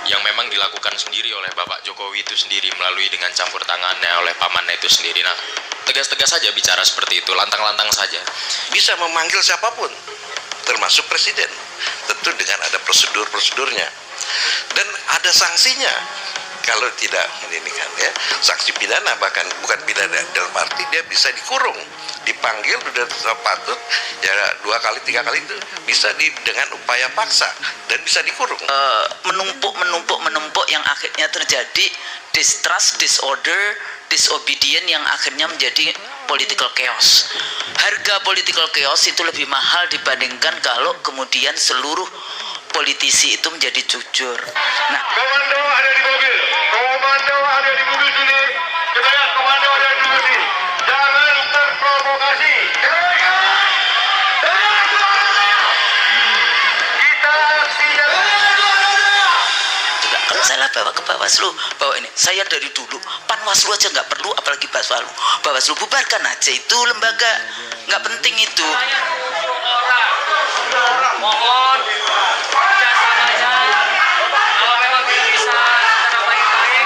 yang memang dilakukan sendiri oleh Bapak Jokowi itu sendiri melalui dengan campur tangannya oleh pamannya itu sendiri. Nah, tegas-tegas saja bicara seperti itu, lantang-lantang saja. Bisa memanggil siapapun, termasuk presiden, tentu dengan ada prosedur-prosedurnya dan ada sanksinya kalau tidak ini kan ya, sanksi pidana, bahkan bukan pidana dalam arti dia bisa dikurung, dipanggil sudah patut ya 2 kali 3 kali itu bisa dengan upaya paksa dan bisa dikurung. Menumpuk yang akhirnya terjadi distrust, disorder, disobedient yang akhirnya menjadi political chaos. Harga political chaos itu lebih mahal dibandingkan kalau kemudian seluruh politisi itu menjadi jujur. Nah, komando ada di mobil, komando ada di mobil sini, kita komando ada di mobil sini. Jangan terprovokasi. Kita tidak. juga kalau saya bawa ke Bawaslu, bawa ini. Saya dari dulu Panwaslu aja nggak perlu, apalagi Bawaslu. Bawaslu bubarkan aja, itu lembaga nggak penting itu. Mohon kerjasamanya, kalau memang bisa kita baik-baik,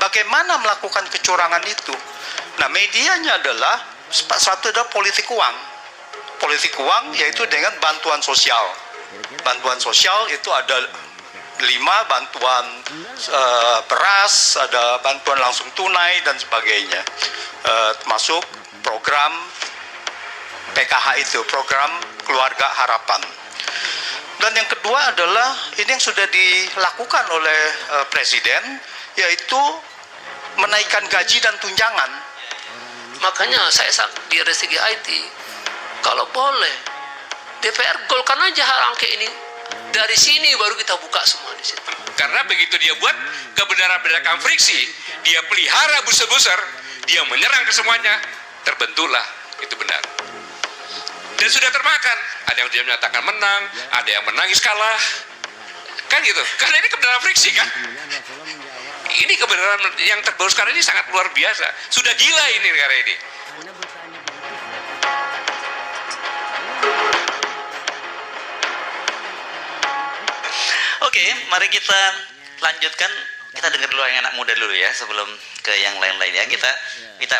bagaimana melakukan kecurangan itu. Nah, medianya adalah satu adalah politik uang. Politik uang yaitu dengan bantuan sosial. Bantuan sosial itu ada 5, bantuan beras, ada bantuan langsung tunai dan sebagainya, termasuk program PKH itu, program Keluarga Harapan. Dan yang kedua adalah ini yang sudah dilakukan oleh Presiden, yaitu menaikkan gaji dan tunjangan. makanya saya di Resigi IT, kalau boleh DPR golkan aja hak angket ini. Dari sini baru kita buka semua di situ. Karena begitu dia buat kebenaran-berdasarkan friksi, dia pelihara buser-buser, dia menyerang ke semuanya, terbentuklah itu benar. Dan sudah termakan. Ada yang dia menyatakan menang, ada yang menangis kalah, kan gitu. Karena ini kebenaran friksi kan. Ini kebenaran yang terbaru sekarang ini sangat luar biasa. Sudah gila ini negara ini. Oke, mari kita lanjutkan. Kita dengar dulu yang anak muda dulu ya, sebelum ke yang lain-lain ya. Kita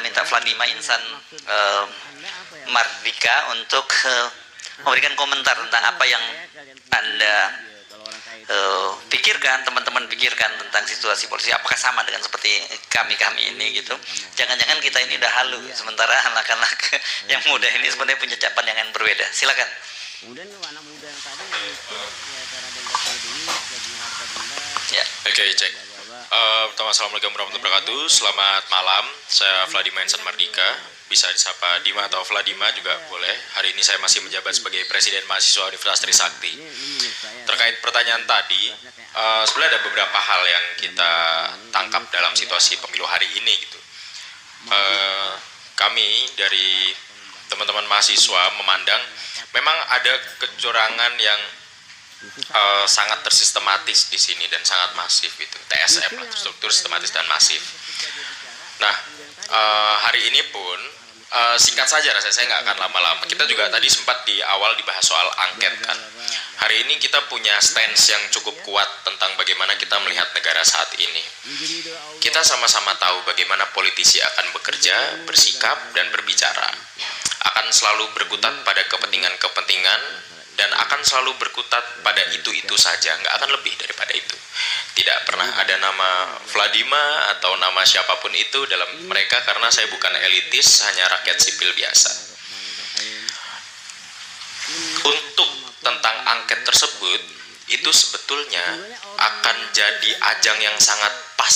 minta Vladima Insan Mardika untuk memberikan komentar tentang apa yang Anda pikirkan, teman-teman pikirkan tentang situasi polisi. Apakah sama dengan seperti kami ini gitu? Jangan-jangan kita ini udah halu, sementara anak-anak yang muda ini sebenarnya punya jawaban yang berbeda. Silakan. Kemudian anak muda yang tadi itu ya cara belajar dulu bagi harta benda. Ya. Oke, cek. Pertama, assalamualaikum warahmatullahi wabarakatuh. Selamat malam. Saya Vladima Insan Mardika. Bisa disapa Dima atau Vladima juga boleh. Hari ini saya masih menjabat sebagai Presiden Mahasiswa Universitas Trisakti. Terkait pertanyaan tadi, sebenarnya ada beberapa hal yang kita tangkap dalam situasi pemilu hari ini gitu. Kami dari teman-teman mahasiswa memandang memang ada kecurangan yang sangat tersistematis di sini dan sangat masif itu, TSM lah, struktur sistematis dan masif. Nah, hari ini pun singkat saja rasanya, saya nggak akan lama-lama. Kita juga tadi sempat di awal dibahas soal angket kan. Hari ini kita punya stance yang cukup kuat tentang bagaimana kita melihat negara saat ini. Kita sama-sama tahu bagaimana politisi akan bekerja, bersikap, dan berbicara. Akan selalu berkutat pada kepentingan-kepentingan dan akan selalu berkutat pada itu-itu saja, nggak akan lebih daripada itu. Tidak pernah ada nama Vladima atau nama siapapun itu dalam mereka, karena saya bukan elitis, hanya rakyat sipil biasa. Untuk tentang angket tersebut, itu sebetulnya akan jadi ajang yang sangat pas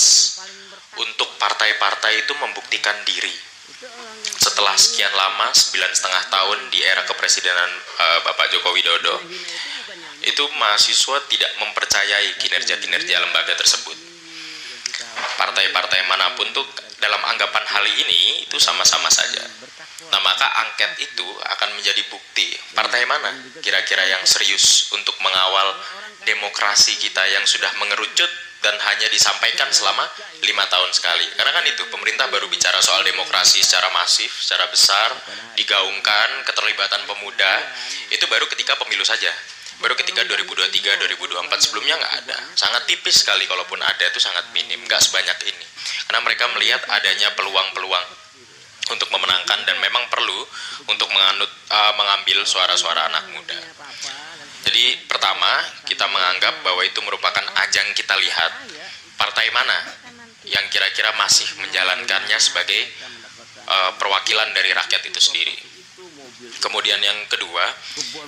untuk partai-partai itu membuktikan diri. Setelah sekian lama, 9,5 tahun di era kepresidenan Bapak Joko Widodo, itu mahasiswa tidak mempercayai kinerja-kinerja lembaga tersebut. Partai-partai manapun tuh dalam anggapan hal ini itu sama-sama saja. Nah, maka angket itu akan menjadi bukti partai mana kira-kira yang serius untuk mengawal demokrasi kita yang sudah mengerucut dan hanya disampaikan selama 5 tahun sekali. Karena kan itu pemerintah baru bicara soal demokrasi secara masif, secara besar, digaungkan keterlibatan pemuda itu baru ketika pemilu saja. Baru ketika 2023, 2024, sebelumnya nggak ada. Sangat tipis sekali, kalaupun ada itu sangat minim, nggak sebanyak ini. Karena mereka melihat adanya peluang-peluang untuk memenangkan dan memang perlu untuk mengambil suara-suara anak muda. Jadi pertama, kita menganggap bahwa itu merupakan ajang kita lihat partai mana yang kira-kira masih menjalankannya sebagai perwakilan dari rakyat itu sendiri. Kemudian yang kedua,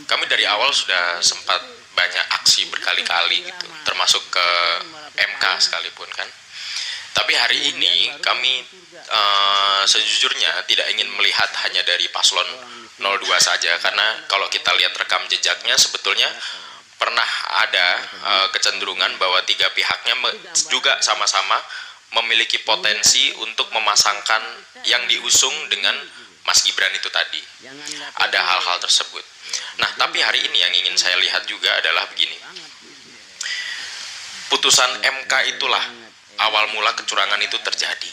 kami dari awal sudah sempat banyak aksi berkali-kali gitu, termasuk ke MK sekalipun kan. Tapi hari ini kami sejujurnya tidak ingin melihat hanya dari paslon 02 saja, karena kalau kita lihat rekam jejaknya sebetulnya pernah ada kecenderungan bahwa tiga pihaknya juga sama-sama memiliki potensi untuk memasangkan yang diusung dengan Mas Gibran itu tadi. Ada hal-hal tersebut. Nah, tapi hari ini yang ingin saya lihat juga adalah begini. Putusan MK itulah awal mula kecurangan itu terjadi.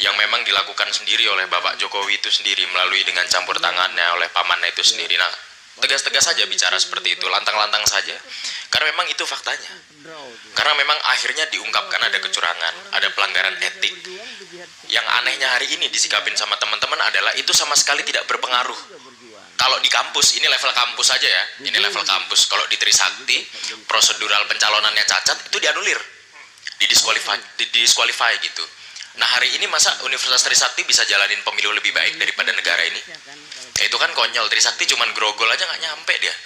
Yang memang dilakukan sendiri oleh Bapak Jokowi itu sendiri melalui dengan campur tangannya oleh pamannya itu sendiri. Nah, tegas-tegas saja bicara seperti itu, lantang-lantang saja. Karena memang itu faktanya. Karena memang akhirnya diungkapkan ada kecurangan, ada pelanggaran etik. Yang anehnya hari ini disikapin sama teman-teman adalah itu sama sekali tidak berpengaruh. Kalau di kampus, ini level kampus saja ya, ini level kampus. Kalau di Trisakti, prosedural pencalonannya cacat, itu dianulir, didisqualify gitu. Nah hari ini masa Universitas Trisakti bisa jalanin pemilu lebih baik daripada negara ini? Ya itu kan konyol. Trisakti cuman grogol aja nggak nyampe dia,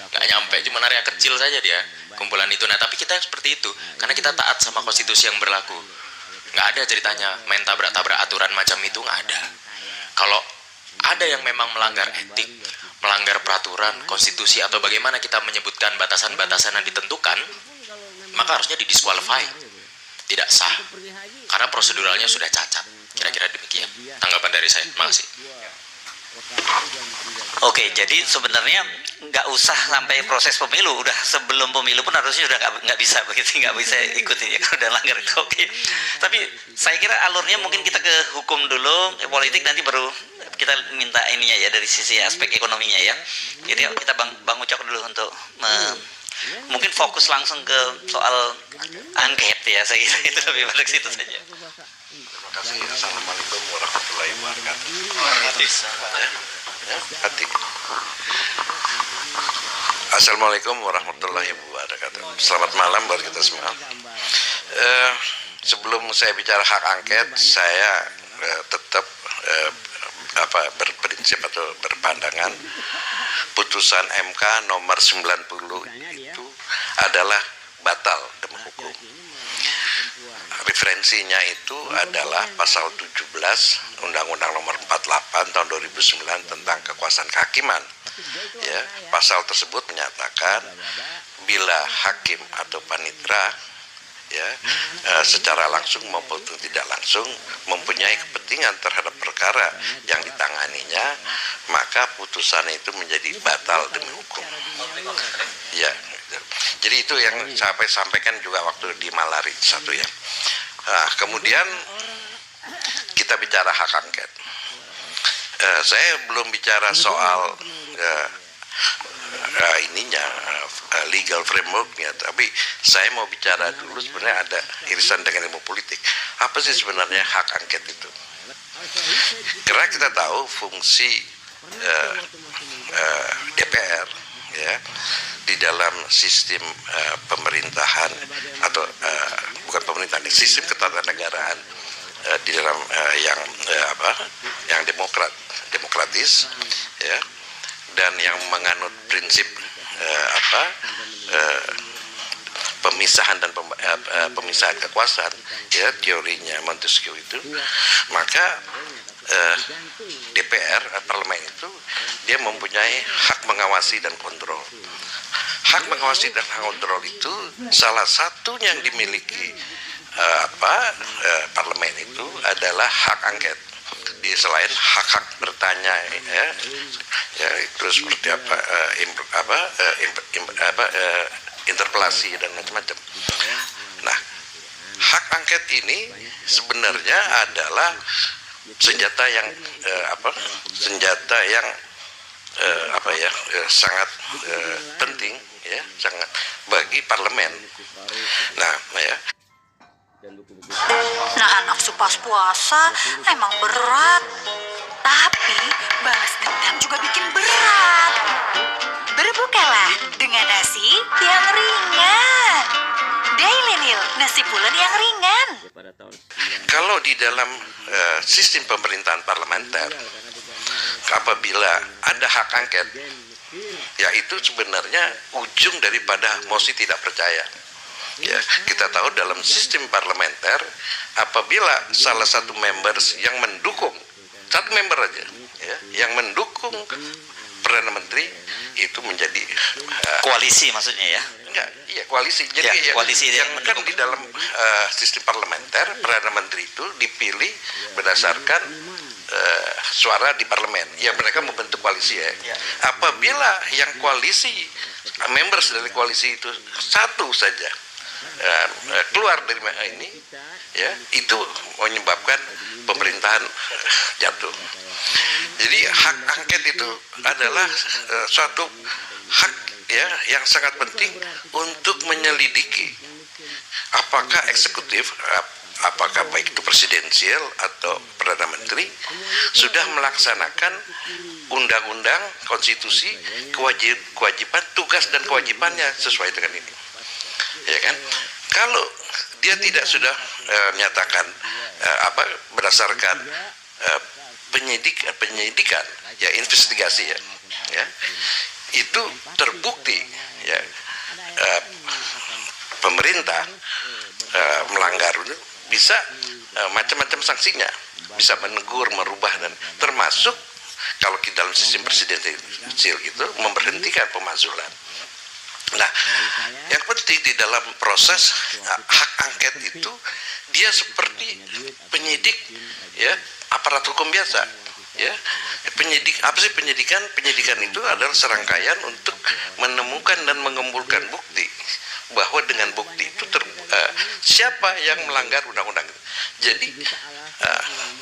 nggak nyampe, cuman area kecil saja dia kumpulan itu. Nah tapi kita seperti itu karena kita taat sama konstitusi yang berlaku. Nggak ada ceritanya main tabrak-tabrak aturan macam itu, nggak ada. Kalau ada yang memang melanggar etik, melanggar peraturan, konstitusi, atau bagaimana kita menyebutkan batasan-batasan yang ditentukan, maka harusnya didisqualify, tidak sah, karena proseduralnya sudah cacat. Kira-kira demikian tanggapan dari saya. Terima kasih. Oke, jadi sebenarnya nggak usah sampai proses pemilu, udah sebelum pemilu pun harusnya udah nggak bisa begitu, nggak bisa ikutin ya kalau udah langgar itu. Oke, tapi saya kira alurnya mungkin kita ke hukum dulu, politik nanti baru kita minta ininya ya dari sisi aspek ekonominya ya. Jadi kita bang Ucok dulu untuk mungkin fokus langsung ke soal angket ya, saya kira itu lebih pada ke situ saja. Terima kasih. Assalamualaikum warahmatullahi wabarakatuh. Hati. Assalamualaikum warahmatullahi wabarakatuh. Selamat malam buat kita semua. Sebelum saya bicara hak angket, saya tetap berprinsip atau berpandangan putusan MK nomor 90 itu adalah batal demi hukum. Referensinya itu adalah pasal 17 Undang-Undang nomor 48 tahun 2009 tentang kekuasaan kehakiman. Ya, pasal tersebut menyatakan bila hakim atau panitera ya secara langsung maupun tidak langsung mempunyai kepentingan terhadap perkara yang ditanganinya, maka putusan itu menjadi batal demi hukum. Ya, jadi itu yang saya sampaikan juga waktu di Malari satu ya. Nah, kemudian kita bicara hak angket. Saya belum bicara soal legal frameworknya, tapi saya mau bicara dulu sebenarnya ada irisan dengan ilmu politik. Apa sih sebenarnya hak angket itu? Karena kita tahu fungsi DPR ya di dalam sistem pemerintahan atau bukan pemerintahan, sistem ketatanegaraan di dalam yang demokratis ya, dan yang menganut prinsip pemisahan dan pemisahan kekuasaan ya, teorinya Montesquieu itu, maka DPR parlemen itu dia mempunyai hak mengawasi dan kontrol. Hak mengawasi dan kontrol itu salah satu yang dimiliki parlemen itu adalah hak angket. Di selain hak-hak bertanya ya itu seperti interpelasi dan macam-macam. Nah, hak angket ini sebenarnya adalah senjata yang sangat penting ya, sangat bagi parlemen. Nah, ya. Nahan nafsu pas puasa emang berat, tapi balas dendam juga bikin berat. Berbukalah dengan nasi yang ringan. Daily Meal, nasi pulen yang ringan. Kalau di dalam sistem pemerintahan parlementer, apabila ada hak angket, yaitu sebenarnya ujung daripada mosi tidak percaya. Ya, kita tahu dalam sistem parlementer, apabila salah satu members yang mendukung, satu member aja, ya, yang mendukung Perdana Menteri itu menjadi Koalisi maksudnya ya? enggak, iya koalisi. Jadi Ya, koalisi yang yang kan di dalam sistem parlementer, Perdana Menteri itu dipilih berdasarkan suara di parlemen. Ya, mereka membentuk koalisi ya. Apabila yang koalisi, members dari koalisi itu satu saja keluar dari ini, ya, itu menyebabkan pemerintahan jatuh. Jadi hak angket itu adalah suatu hak ya yang sangat penting untuk menyelidiki apakah eksekutif, apakah baik itu presidensial atau Perdana Menteri sudah melaksanakan undang-undang, konstitusi, kewajiban, tugas dan kewajibannya sesuai dengan ini. Ya kan? Kalau dia tidak sudah menyatakan berdasarkan penyidikan ya, investigasi ya, itu terbukti ya, pemerintah melanggar, bisa macam-macam sanksinya, bisa menegur, merubah, dan termasuk kalau kita dalam sistem presidensial itu memberhentikan pemakzulan. Nah, yang penting di dalam proses hak angket itu dia seperti penyidik ya, aparat hukum biasa ya. Penyidikan itu adalah serangkaian untuk menemukan dan mengumpulkan bukti bahwa dengan bukti itu siapa yang melanggar undang-undang. Jadi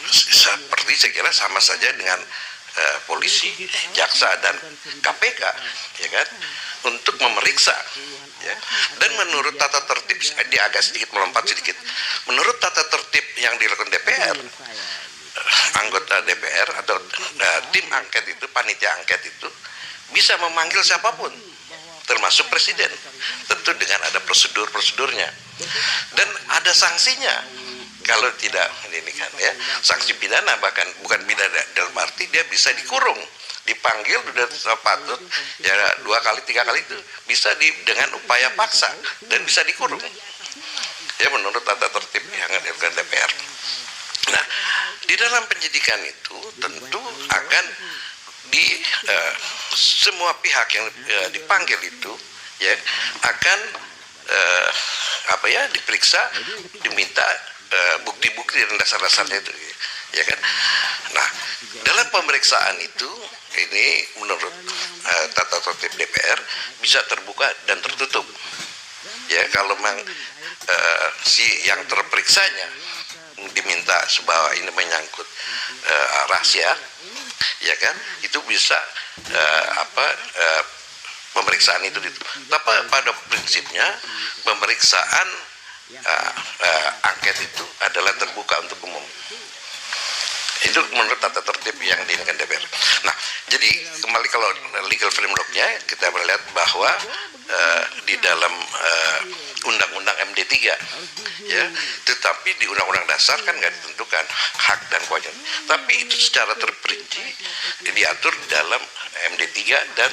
seperti saya kira sama saja dengan polisi, jaksa dan KPK ya kan, untuk memeriksa ya. Dan menurut tata tertib, dia agak sedikit melompat sedikit, menurut tata tertib yang dilakukan DPR, anggota DPR atau tim angket itu, panitia angket itu bisa memanggil siapapun termasuk presiden, tentu dengan ada prosedurnya dan ada sanksinya kalau tidak ini kan ya, sanksi pidana, bahkan bukan pidana dalam arti dia bisa dikurung, dipanggil sudah patut ya 2 kali 3 kali itu bisa dengan upaya paksa dan bisa dikurung ya menurut tata tertib yang dilakukan DPR. Nah, di dalam penyidikan itu tentu akan semua pihak yang dipanggil itu ya akan diperiksa, diminta bukti-bukti dan dasar-dasarnya itu ya kan. Nah, dalam pemeriksaan itu ini menurut tata tertib DPR bisa terbuka dan tertutup ya. Kalau memang si yang terperiksanya diminta bahwa ini menyangkut rahasia ya kan, itu bisa pemeriksaan itu ditutup. Tapi pada prinsipnya pemeriksaan angket itu adalah terbuka untuk umum. Itu menurut tata tertib yang diinginkan DPR. Nah, jadi kembali kalau legal framework-nya kita melihat bahwa di dalam undang-undang MD3 ya, tetapi di undang-undang dasar kan nggak ditentukan hak dan kewajiban. Tapi itu secara terperinci diatur dalam MD3 dan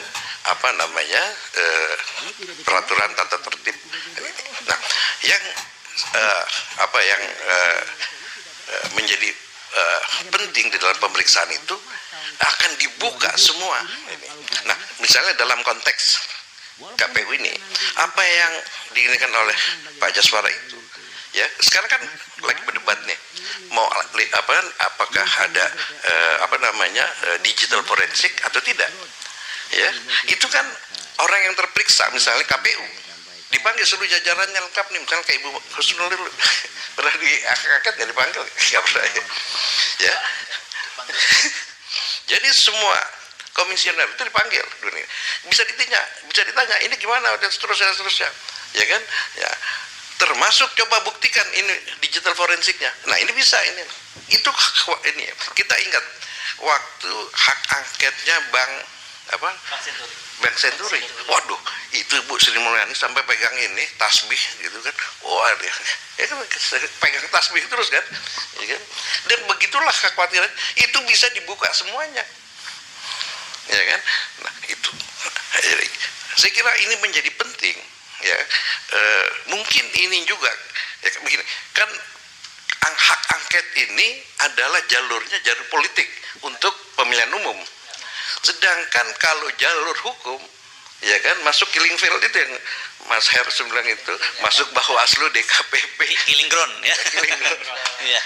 peraturan tata tertib. Nah, yang menjadi penting di dalam pemeriksaan itu akan dibuka semua. Nah, misalnya dalam konteks KPU ini, apa yang diinginkan oleh Pak Jaswara itu, ya sekarang kan lagi berdebat nih, mau apakah ada digital forensik atau tidak, ya itu kan orang yang terperiksa misalnya KPU dipanggil seluruh jajarannya lengkap nih, misalnya kayak Ibu Husnul dulu pernah diangkat nggak dipanggil? Nggak pernah ya. Jadi semua komisioner itu dipanggil dunia. Bisa ditanya ini gimana dan seterusnya ya kan ya, termasuk coba buktikan ini digital forensiknya. Nah ini bisa, ini kita ingat waktu hak angketnya Bank Senturi. Waduh, itu Bu Sri Mulyani sampai pegang ini tasbih gitu kan. Wah dia kan pegang tasbih terus kan, ya kan? Dan begitulah kekhawatiran itu bisa dibuka semuanya, ya kan? Nah itu, saya kira ini menjadi penting, ya. Mungkin ini juga, ya begini kan, hak angket ini adalah jalurnya jalur politik untuk pemilihan umum. Sedangkan kalau jalur hukum, ya kan, masuk killing field itu yang Mas Hers bilang itu, masuk Bawaslu, DKPP, Killing ground ya. Killing ground. Iya.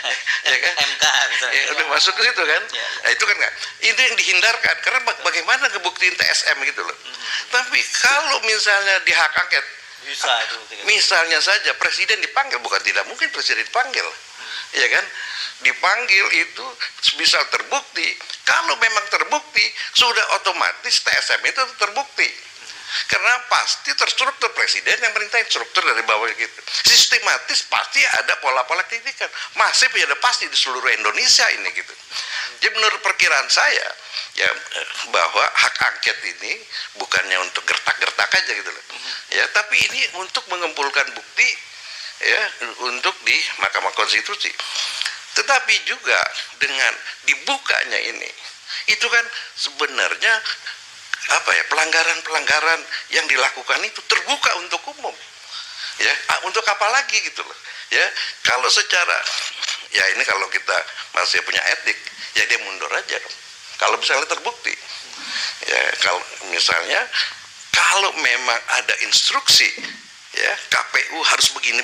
Ya kan? MK misalnya. Ya, udah masuk ke situ kan? Ya. Nah, itu kan nggak. Itu yang dihindarkan karena bagaimana ngebuktiin TSM gitu loh. Tapi kalau misalnya di hak angket, Bisa itu. misalnya saja presiden dipanggil, bukan tidak mungkin presiden dipanggil, ya kan? Dipanggil itu bisa terbukti. Kalau memang terbukti, sudah otomatis TSM itu terbukti. Karena pasti terstruktur, presiden yang merintahin, struktur dari bawah gitu. Sistematis pasti ada pola-pola kritikan. Masif ya, ada pasti di seluruh Indonesia ini gitu. Jadi menurut perkiraan saya, ya bahwa hak angket ini bukannya untuk gertak-gertak aja gitu loh. Ya, tapi ini untuk mengumpulkan bukti, ya, untuk di Mahkamah Konstitusi. Tetapi juga dengan dibukanya ini, itu kan sebenarnya apa ya, pelanggaran-pelanggaran yang dilakukan itu terbuka untuk umum, ya. Untuk apa lagi gitu loh, ya. Kalau secara, ya ini kalau kita masih punya etik, ya dia mundur aja dong. Kalau misalnya terbukti, ya kalau misalnya kalau memang ada instruksi, ya KPU harus begini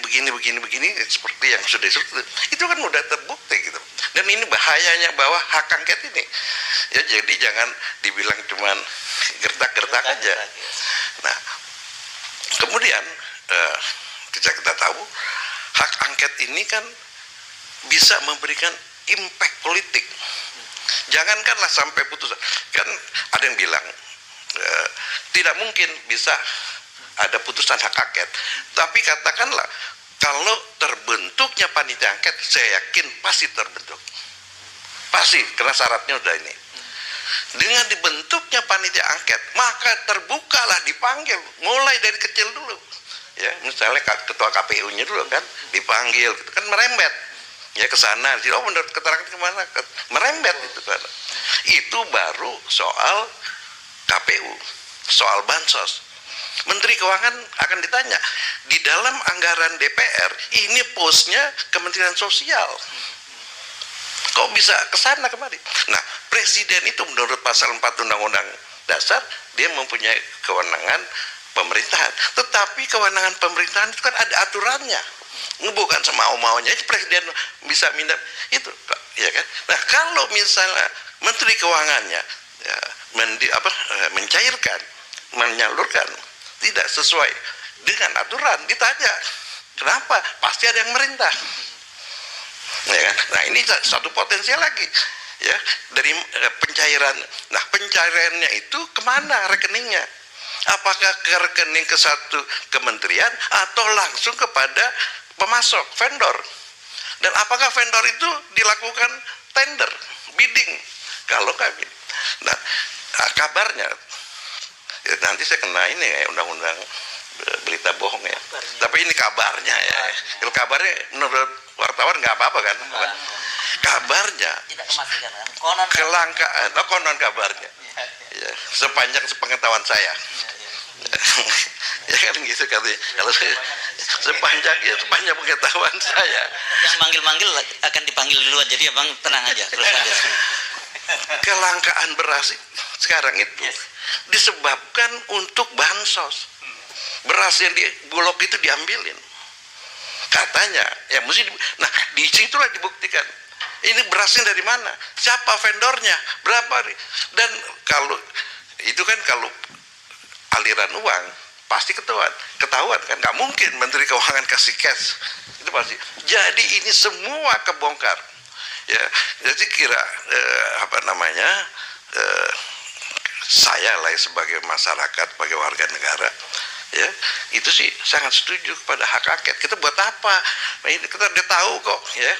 seperti yang sudah disebut, itu kan udah terbukti gitu. Dan ini bahayanya bahwa hak angket ini, ya jadi jangan dibilang cuman gertak-gertak aja. Nah kemudian kita tahu hak angket ini kan bisa memberikan impact politik. Jangankanlah sampai putusan, kan ada yang bilang tidak mungkin bisa ada putusan hak angket, tapi katakanlah kalau terbentuknya panitia angket, saya yakin pasti terbentuk, pasti, karena syaratnya udah ini. Dengan dibentuknya panitia angket, maka terbukalah, dipanggil mulai dari kecil dulu, ya misalnya ketua KPU-nya dulu kan dipanggil, gitu kan, merembet ya ke sana, oh menurut keterangan kemana, merembet itu kan. Itu baru soal KPU, soal bansos. Menteri Keuangan akan ditanya, di dalam anggaran DPR ini posnya Kementerian Sosial, kok bisa ke sana kemari? Nah, presiden itu menurut pasal 4 Undang-Undang Dasar dia mempunyai kewenangan pemerintahan, tetapi kewenangan pemerintahan itu kan ada aturannya, bukan semau-maunya. Presiden bisa minta itu, ya kan? Nah, kalau misalnya Menteri Keuangannya ya, mencairkan, menyalurkan tidak sesuai dengan aturan, ditanya kenapa, pasti ada yang merintah, ya kan? Nah ini satu potensial lagi, ya, dari pencairan. Nah pencairannya itu kemana rekeningnya? Apakah ke rekening ke satu kementerian atau langsung kepada pemasok, vendor? Dan apakah vendor itu dilakukan tender, bidding? Kalau kami, nah kabarnya, ya, nanti saya kena ini ya, undang-undang berita bohong ya. Tapi ini kabarnya ya. Kalau kabarnya menurut wartawan nggak apa-apa kan? Kabarnya kelangkaan, konon kabarnya. Ya, sepanjang sepengetahuan saya. Ya kan gitu katanya. Kalau sepanjang pengetahuan saya. Yang manggil-manggil akan dipanggil duluan, jadi abang tenang aja. Terus aja. Kelangkaan beras sekarang itu disebabkan untuk bansos. Beras yang di Bulog itu diambilin, katanya ya mesti nah di situlah dibuktikan ini berasnya dari mana, siapa vendornya, berapa. Dan kalau itu kan kalau aliran uang pasti ketahuan kan, nggak mungkin Menteri Keuangan kasih cash, itu pasti. Jadi ini semua kebongkar, ya. Jadi kira saya lah sebagai masyarakat, sebagai warga negara, ya itu sih sangat setuju kepada hak angket. Kita buat apa? Ini kita udah tahu kok, ya.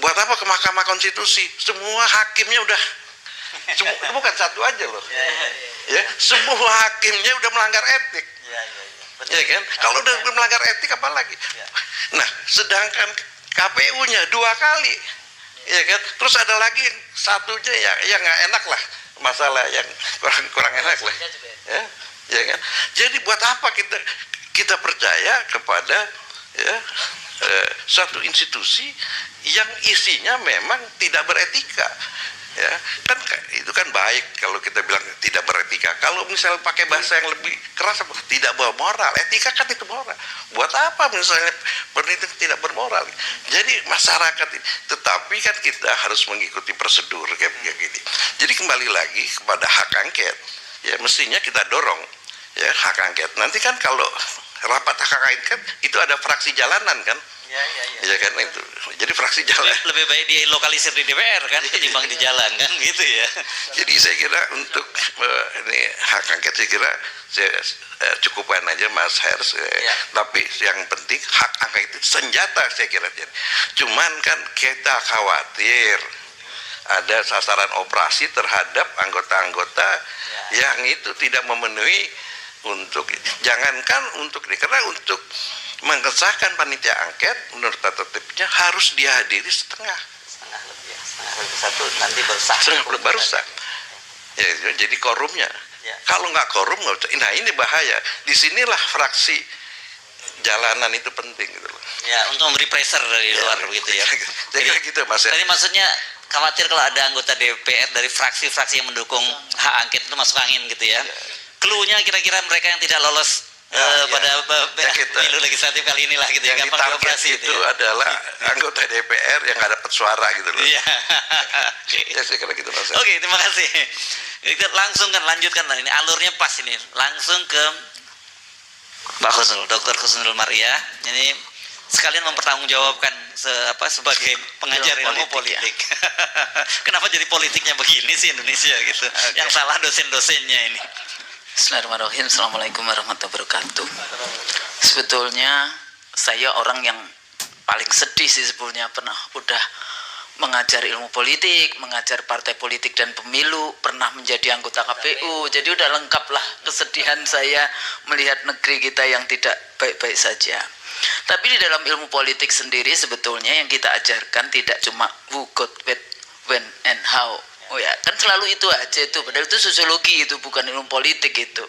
Buat apa ke Mahkamah Konstitusi? Semua hakimnya udah, bukan satu aja loh. Ya, semua hakimnya udah melanggar etik. Ya kan? Kalau udah melanggar etik apa lagi? Nah, sedangkan KPU-nya 2 kali. Ya kan? Terus ada lagi satunya yang nggak enak lah, masalah yang kurang enak lah. Ya kan? Jadi buat apa kita percaya kepada suatu institusi yang isinya memang tidak beretika, ya kan? Itu kan baik kalau kita bilang tidak beretika. Kalau misalnya pakai bahasa yang lebih keras, tidak bermoral. Etika kan itu moral. Buat apa misalnya peneliti tidak bermoral? Jadi masyarakat, tetapi kan kita harus mengikuti prosedur kayak gini. Jadi kembali lagi kepada hak angket, ya mestinya kita dorong, ya, hak angket. Nanti kan kalau rapat hak angket itu ada fraksi jalanan kan? Ya kan itu. Jadi fraksi jalan. Lebih baik dilokalisir di DPR kan ketimbang di jalan kan gitu ya. Jadi saya kira untuk ini hak angket saya kira saya cukupkan aja Mas Hers. Tapi yang penting hak angket itu senjata saya kira. Cuman kan kita khawatir ada sasaran operasi terhadap anggota-anggota yang itu tidak memenuhi untuk, jangankan untuk karena untuk mengesahkan panitia angket menurut tata tertibnya harus dihadiri setengah lebih, satu nanti baru sah. Ya, jadi korumnya. Kalau nggak korum nggak usah. Nah ini bahaya. Disinilah fraksi jalanan itu penting gitu loh. Ya, untuk memberi pressure dari luar begitu ya. Jadi gitu Mas. Tadi maksudnya khawatir kalau ada anggota DPR dari fraksi-fraksi yang mendukung hak angket itu masuk angin gitu ya. Clue-nya kira-kira mereka yang tidak lolos pada pemilu legislatif kali inilah gitu ya, gampang dioperasi itu ya. Adalah anggota DPR yang nggak dapat suara gitu loh. Iya. Ya saya kira gitu Mas. Oke, terima kasih. Kita langsung kan lanjutkan ini alurnya pas ini. Langsung ke Mbak Husnul, Dr. Husnul Maria. Ini sekalian mempertanggungjawabkan sebagai pengajar ilmu politik. Kenapa jadi politiknya begini sih Indonesia gitu? Yang salah dosen-dosennya ini. Bismillahirrahmanirrahim. Assalamualaikum warahmatullahi wabarakatuh. Sebetulnya saya orang yang paling sedih sih sebetulnya, udah mengajar ilmu politik, mengajar partai politik dan pemilu, pernah menjadi anggota KPU. Jadi udah lengkap lah kesedihan saya melihat negeri kita yang tidak baik-baik saja. Tapi di dalam ilmu politik sendiri sebetulnya yang kita ajarkan tidak cuma who, got, when, and how. Oh ya, kan selalu itu aja itu. Padahal itu sosiologi, itu bukan ilmu politik itu.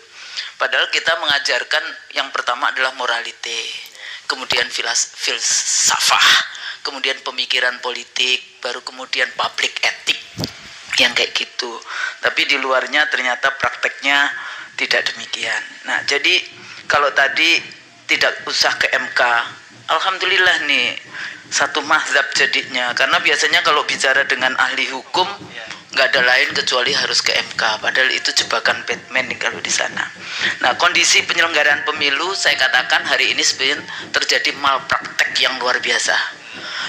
Padahal kita mengajarkan yang pertama adalah moralite, kemudian filsafah, kemudian pemikiran politik, baru kemudian public etik, yang kayak gitu. Tapi di luarnya ternyata prakteknya tidak demikian. Nah, jadi kalau tadi tidak usah ke MK, alhamdulillah nih satu mazhab jadinya. Karena biasanya kalau bicara dengan ahli hukum nggak ada lain kecuali harus ke MK, padahal itu jebakan Batman nih kalau di sana. Nah, kondisi penyelenggaraan pemilu saya katakan hari ini sebenarnya terjadi malpraktek yang luar biasa.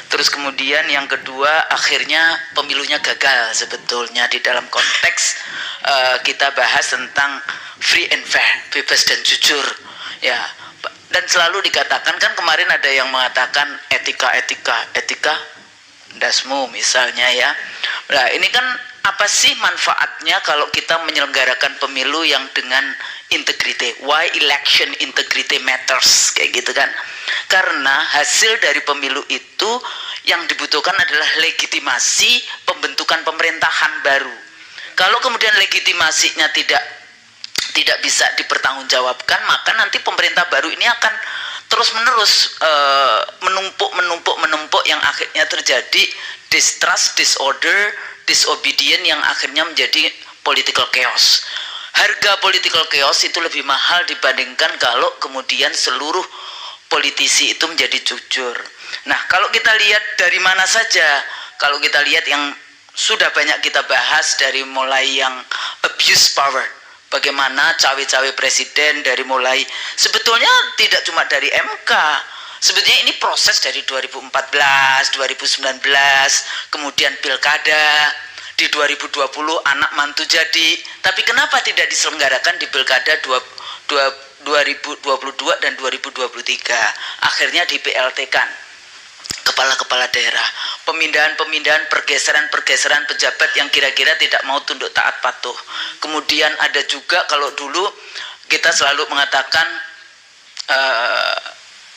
Terus kemudian yang kedua, akhirnya pemilunya gagal sebetulnya di dalam konteks kita bahas tentang free and fair, bebas dan jujur ya. Dan selalu dikatakan, kan kemarin ada yang mengatakan etika dasmu misalnya ya. Nah, ini kan apa sih manfaatnya kalau kita menyelenggarakan pemilu yang dengan integrity? Why election integrity matters? Kayak gitu kan. Karena hasil dari pemilu itu yang dibutuhkan adalah legitimasi pembentukan pemerintahan baru. Kalau kemudian legitimasinya tidak bisa dipertanggungjawabkan, maka nanti pemerintah baru ini akan terus-menerus menumpuk yang akhirnya terjadi distrust, disorder, disobedient yang akhirnya menjadi political chaos. Harga political chaos itu lebih mahal dibandingkan kalau kemudian seluruh politisi itu menjadi jujur. Nah, kalau kita lihat dari mana saja, kalau kita lihat yang sudah banyak kita bahas dari mulai yang abuse power, bagaimana cawe-cawe presiden dari mulai sebetulnya tidak cuma dari MK, sebetulnya ini proses dari 2014, 2019, kemudian pilkada, di 2020 anak mantu jadi, tapi kenapa tidak diselenggarakan di pilkada 2022 dan 2023? Akhirnya di PLT kan kepala-kepala daerah, pemindahan-pemindahan, pergeseran-pergeseran pejabat yang kira-kira tidak mau tunduk taat patuh. Kemudian ada juga, kalau dulu kita selalu mengatakan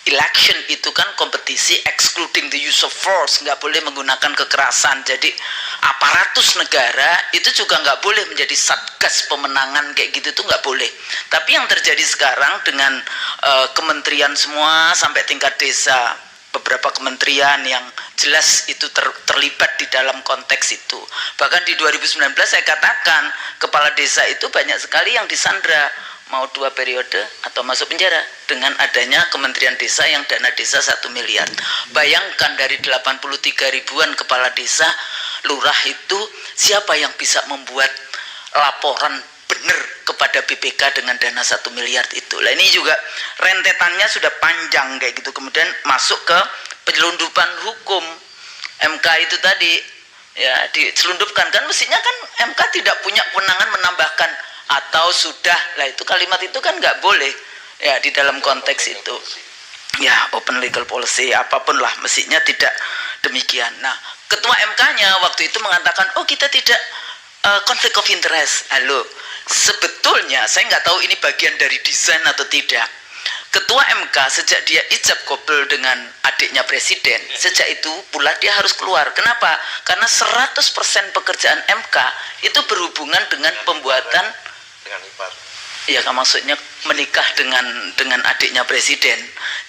election itu kan kompetisi excluding the use of force, nggak boleh menggunakan kekerasan. Jadi aparatus negara itu juga nggak boleh menjadi satgas pemenangan kayak gitu, itu nggak boleh. Tapi yang terjadi sekarang dengan kementerian semua sampai tingkat desa, beberapa kementerian yang jelas itu terlibat di dalam konteks itu. Bahkan di 2019 saya katakan kepala desa itu banyak sekali yang disandra, mau 2 periode atau masuk penjara dengan adanya Kementerian Desa yang dana desa 1 miliar. Bayangkan dari 83 ribuan kepala desa, lurah itu siapa yang bisa membuat laporan benar kepada BPK dengan dana 1 miliar itu. Nah, ini juga rentetannya sudah panjang kayak gitu. Kemudian masuk ke penyelundupan hukum. MK itu tadi ya diselundupkan, kan mestinya kan MK tidak punya kewenangan menambahkan atau sudah, lah itu kalimat itu kan nggak boleh ya di dalam konteks itu ya, open legal policy apapun lah, mestinya tidak demikian. Nah, ketua MK-nya waktu itu mengatakan, oh kita tidak konflik of interest. Halo, sebetulnya saya nggak tahu ini bagian dari desain atau tidak. Ketua MK sejak dia ijab kabul dengan adiknya presiden, sejak itu pula dia harus keluar. Kenapa? Karena 100% pekerjaan MK itu berhubungan dengan pembuatan dengan ipar. Ya, kan maksudnya menikah dengan adiknya presiden.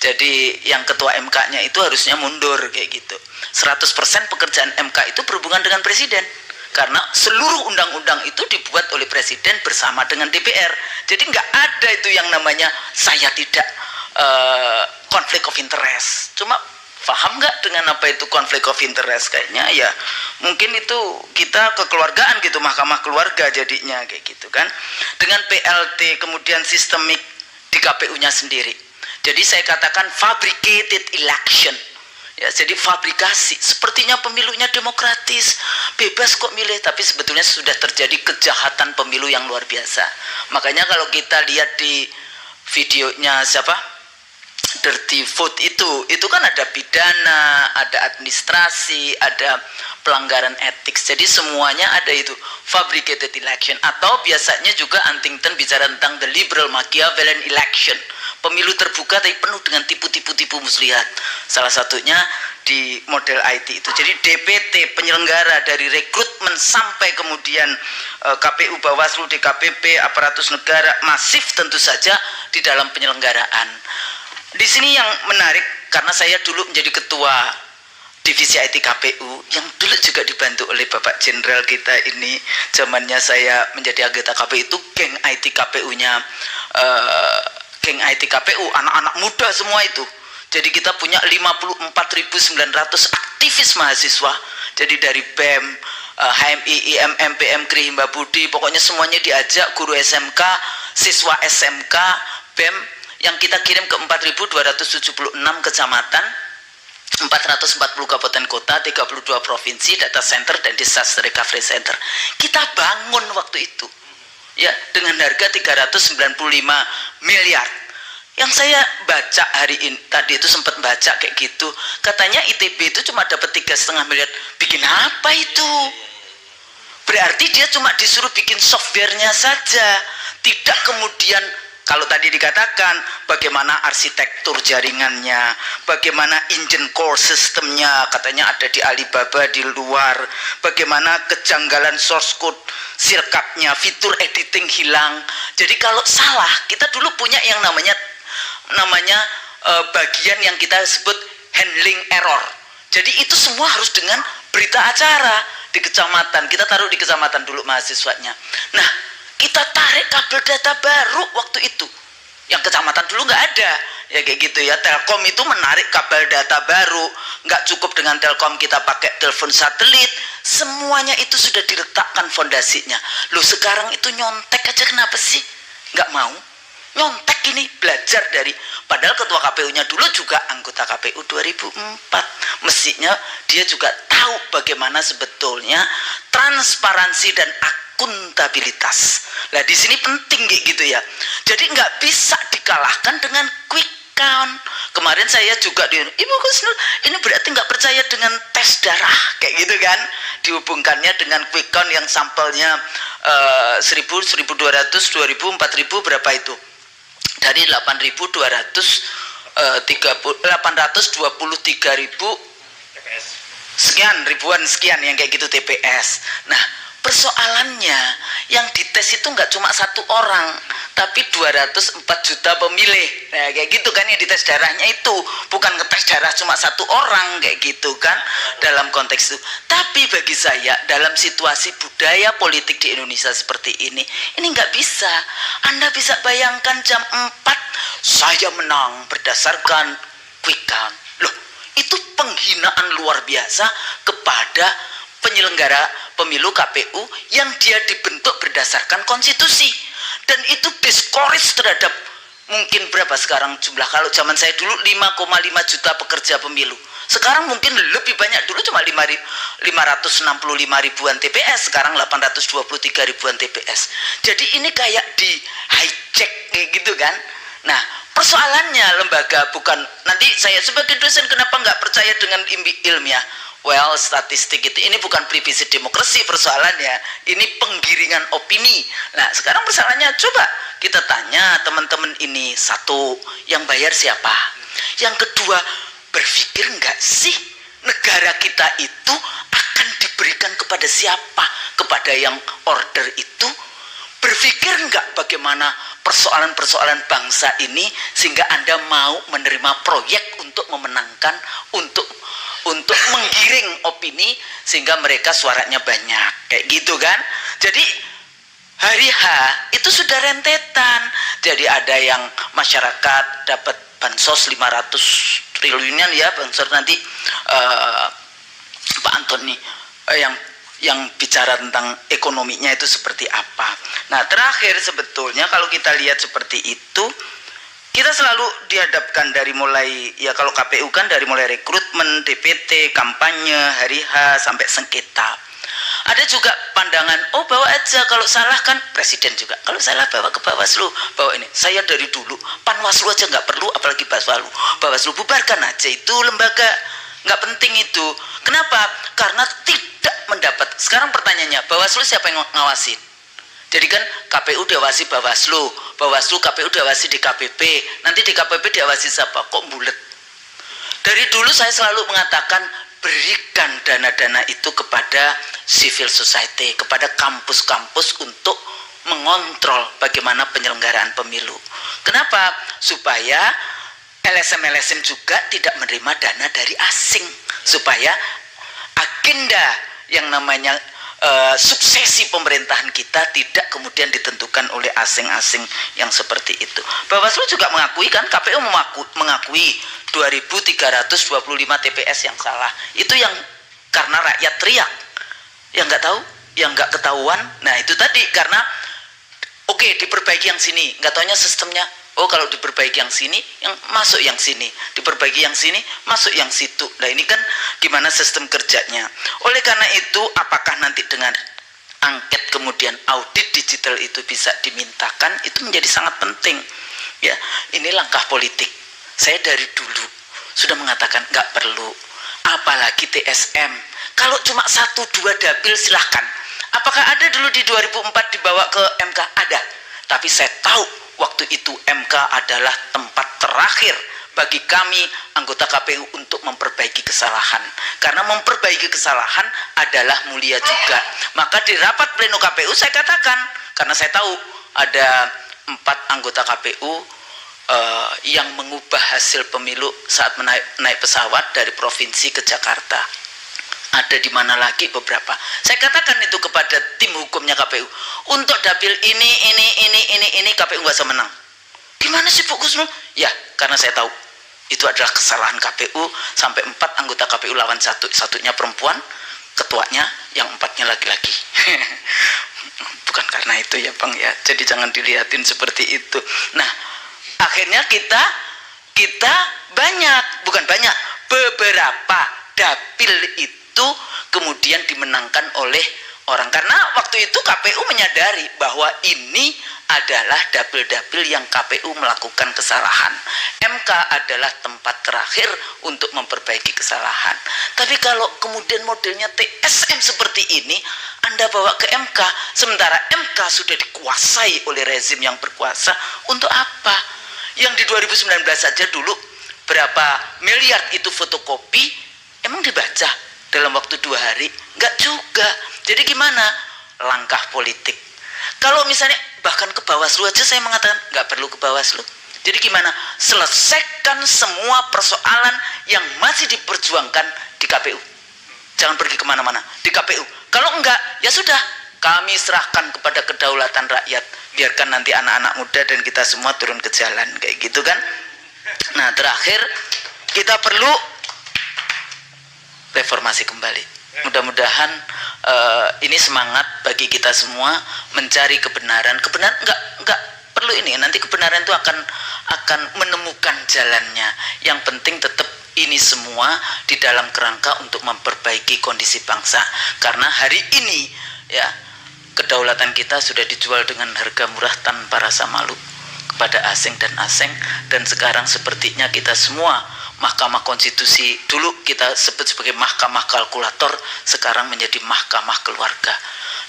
Jadi yang ketua MK-nya itu harusnya mundur kayak gitu. 100% pekerjaan MK itu berhubungan dengan presiden. Karena seluruh undang-undang itu dibuat oleh presiden bersama dengan DPR. Jadi nggak ada itu yang namanya saya tidak konflik of interest. Cuma paham nggak dengan apa itu konflik of interest? Kayaknya ya mungkin itu kita kekeluargaan gitu, mahkamah keluarga jadinya kayak gitu kan. Dengan PLT kemudian sistemik di KPU-nya sendiri. Jadi saya katakan fabricated election. Ya, jadi fabrikasi. Sepertinya pemilunya demokratis, bebas kok milih, tapi sebetulnya sudah terjadi kejahatan pemilu yang luar biasa. Makanya kalau kita lihat di videonya siapa? Dirty vote itu kan ada pidana, ada administrasi, ada pelanggaran etik. Jadi semuanya ada itu, fabricated election. Atau biasanya juga Huntington bicara tentang the liberal Machiavellian election, pemilu terbuka tapi penuh dengan tipu-tipu muslihat. Salah satunya di model IT itu. Jadi DPT penyelenggara dari rekrutmen sampai kemudian KPU, Bawaslu, DKPP, aparatus negara masif tentu saja di dalam penyelenggaraan. Di sini yang menarik, karena saya dulu menjadi ketua divisi IT KPU yang dulu juga dibantu oleh Bapak Jenderal kita ini, zamannya saya menjadi anggota KPU itu geng IT KPU-nya geng IT KPU, anak-anak muda semua itu. Jadi kita punya 54.900 aktivis mahasiswa. Jadi dari BEM, HMI, IMM, PM, KRI, Himba Budi, pokoknya semuanya diajak, guru SMK, siswa SMK, BEM, yang kita kirim ke 4.276 kecamatan, 440 kabupaten kota, 32 provinsi, data center dan disaster recovery center. Kita bangun waktu itu ya dengan harga 395 miliar. Yang saya baca hari ini tadi itu sempat baca kayak gitu, katanya ITB itu cuma dapat 3,5 miliar. Bikin apa itu? Berarti dia cuma disuruh bikin softwarenya saja, tidak kemudian kalau tadi dikatakan bagaimana arsitektur jaringannya, bagaimana engine core sistemnya, katanya ada di Alibaba di luar, bagaimana kejanggalan source code, sirkapnya, fitur editing hilang. Jadi kalau salah, kita dulu punya yang namanya bagian yang kita sebut handling error. Jadi itu semua harus dengan berita acara di kecamatan. Kita taruh di kecamatan dulu mahasiswanya. Nah, kita tarik kabel data baru waktu itu. Yang kecamatan dulu nggak ada. ya kayak gitu ya. Telkom itu menarik kabel data baru, nggak cukup dengan Telkom kita pakai telepon satelit, semuanya itu sudah diletakkan fondasinya. Loh sekarang itu nyontek aja kenapa sih nggak mau nyontek ini, belajar dari, padahal ketua KPU-nya dulu juga anggota KPU 2004, mestinya dia juga tahu bagaimana sebetulnya transparansi dan akuntabilitas. Nah di sini penting kayak gitu ya, jadi nggak bisa dikalahkan dengan quick count. Kemarin saya juga di Ibu Kusnul, ini berarti nggak percaya dengan tes darah kayak gitu kan, dihubungkannya dengan quick count yang sampelnya 1000, 1200, 2000, 4000 berapa itu, dari 823.000 sekian ribuan sekian yang kayak gitu TPS. Nah persoalannya yang dites itu nggak cuma satu orang, tapi 204 juta pemilih. Nah kayak gitu kan, yang dites darahnya itu bukan ngetes darah cuma satu orang kayak gitu kan dalam konteks itu. Tapi bagi saya dalam situasi budaya politik di Indonesia seperti ini nggak bisa. Anda bisa bayangkan jam 4 saya menang berdasarkan quick count. Loh itu penghinaan luar biasa kepada penyelenggara pemilu KPU yang dia dibentuk berdasarkan konstitusi, dan itu discourage terhadap mungkin berapa sekarang jumlah, kalau zaman saya dulu 5,5 juta pekerja pemilu, sekarang mungkin lebih banyak, dulu cuma 565 ribuan TPS, sekarang 823 ribuan TPS. Jadi ini kayak di hijack kayak gitu kan. Nah persoalannya lembaga bukan, nanti saya sebagai dosen kenapa nggak percaya dengan ilmiah? Well, statistik itu ini bukan privilege demokrasi persoalannya, ini penggiringan opini. Nah, sekarang persoalannya coba kita tanya teman-teman ini, satu, yang bayar siapa? Yang kedua, berpikir nggak sih negara kita itu akan diberikan kepada siapa? Kepada yang order itu? Berpikir nggak bagaimana persoalan-persoalan bangsa ini sehingga Anda mau menerima proyek untuk memenangkan, untuk menggiring opini sehingga mereka suaranya banyak kayak gitu kan. Jadi hari H itu sudah rentetan, jadi ada yang masyarakat dapat bansos 500 triliunan ya, bansos nanti Pak Antoni yang bicara tentang ekonominya itu seperti apa. Nah terakhir sebetulnya kalau kita lihat seperti itu, kita selalu dihadapkan dari mulai, ya kalau KPU kan dari mulai rekrutmen, DPT, kampanye, hari H, sampai sengketa. Ada juga pandangan, oh bawa aja, kalau salah kan presiden juga, kalau salah bawa ke Bawaslu, bawa ini. Saya dari dulu, Panwaslu aja nggak perlu, apalagi Bawaslu bubarkan aja, itu lembaga nggak penting itu. Kenapa? Karena tidak mendapat. Sekarang pertanyaannya, Bawaslu siapa yang ngawasin? Jadi kan KPU diawasi Bawaslu, Bawaslu KPU diawasi DKPP, nanti DKPP diawasi siapa? Kok bulet? Dari dulu saya selalu mengatakan berikan dana-dana itu kepada civil society, kepada kampus-kampus untuk mengontrol bagaimana penyelenggaraan pemilu. Kenapa? Supaya LSM-LSM juga tidak menerima dana dari asing, supaya agenda yang namanya suksesi pemerintahan kita tidak kemudian ditentukan oleh asing-asing yang seperti itu. Bawaslu juga mengakui kan, KPU mengakui 2.325 TPS yang salah. Itu yang karena rakyat teriak, yang nggak tahu, yang nggak ketahuan. Nah itu tadi karena oke, diperbaiki yang sini, nggak taunya sistemnya. Oh kalau diperbaiki yang sini, yang masuk yang sini, diperbaiki yang sini, masuk yang situ. Nah ini kan gimana sistem kerjanya. Oleh karena itu, apakah nanti dengan angket kemudian audit digital itu bisa dimintakan, itu menjadi sangat penting. Ya, ini langkah politik. Saya dari dulu sudah mengatakan nggak perlu, apalagi TSM. Kalau cuma 1-2 dapil silahkan. Apakah ada dulu di 2004 dibawa ke MK? Ada. Tapi saya tahu waktu itu MK adalah tempat terakhir bagi kami anggota KPU untuk memperbaiki kesalahan. Karena memperbaiki kesalahan adalah mulia juga. Maka di rapat pleno KPU saya katakan, karena saya tahu ada 4 anggota KPU yang mengubah hasil pemilu saat naik pesawat dari provinsi ke Jakarta. Ada di mana lagi beberapa. Saya katakan itu kepada tim hukumnya KPU. Untuk dapil ini KPU nggak usah menang. Gimana sih Pak Kusnul? Ya, karena saya tahu itu adalah kesalahan KPU, sampai 4 anggota KPU lawan satunya perempuan, ketuanya yang 4-nya laki-laki. Bukan karena itu ya Bang ya, jadi jangan dilihatin seperti itu. Nah, akhirnya kita beberapa dapil itu kemudian dimenangkan oleh orang, karena waktu itu KPU menyadari bahwa ini adalah dapil-dapil yang KPU melakukan kesalahan. MK adalah tempat terakhir untuk memperbaiki kesalahan. Tapi kalau kemudian modelnya TSM seperti ini, Anda bawa ke MK, sementara MK sudah dikuasai oleh rezim yang berkuasa, untuk apa? Yang di 2019 saja dulu berapa miliar itu fotokopi, emang dibaca dalam waktu 2 hari? Enggak juga. Jadi gimana? Langkah politik. Kalau misalnya bahkan ke Bawaslu aja saya mengatakan nggak perlu ke Bawaslu. Jadi gimana? Selesaikan semua persoalan yang masih diperjuangkan di KPU. Jangan pergi kemana-mana, di KPU. Kalau enggak, ya sudah, kami serahkan kepada kedaulatan rakyat. Biarkan nanti anak-anak muda dan kita semua turun ke jalan, kayak gitu kan. Nah, terakhir kita perlu reformasi kembali. Mudah-mudahan ini semangat bagi kita semua mencari kebenaran. Kebenaran enggak perlu ini. Nanti kebenaran itu akan menemukan jalannya. Yang penting tetap ini semua di dalam kerangka untuk memperbaiki kondisi bangsa. Karena hari ini ya kedaulatan kita sudah dijual dengan harga murah tanpa rasa malu kepada asing dan asing, dan sekarang sepertinya kita semua, Mahkamah Konstitusi dulu kita sebut sebagai mahkamah kalkulator, sekarang menjadi mahkamah keluarga.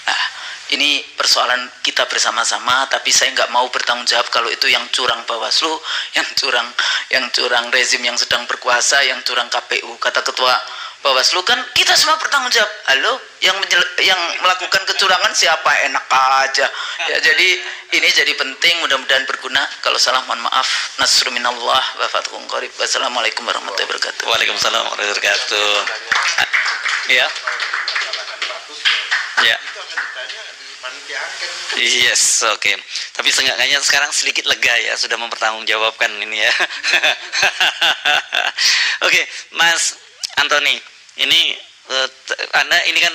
Nah, ini persoalan kita bersama-sama, tapi saya nggak mau bertanggung jawab kalau itu yang curang Bawaslu, yang curang rezim yang sedang berkuasa, yang curang KPU. Kata Ketua Bawaslu kan kita semua bertanggung jawab. Halo, yang melakukan kecurangan siapa? Enak aja. Ya, jadi ini jadi penting, mudah-mudahan berguna. Kalau salah mohon maaf. Nasrul minallah wa fathun qarib. Wassalamualaikum warahmatullahi wabarakatuh. Waalaikumsalam warahmatullahi wabarakatuh. Ya. Ya. Yes, oke. Tapi seenggaknya sekarang sedikit lega ya, sudah mempertanggungjawabkan ini ya. Oke, Mas Antoni, ini Anda ini kan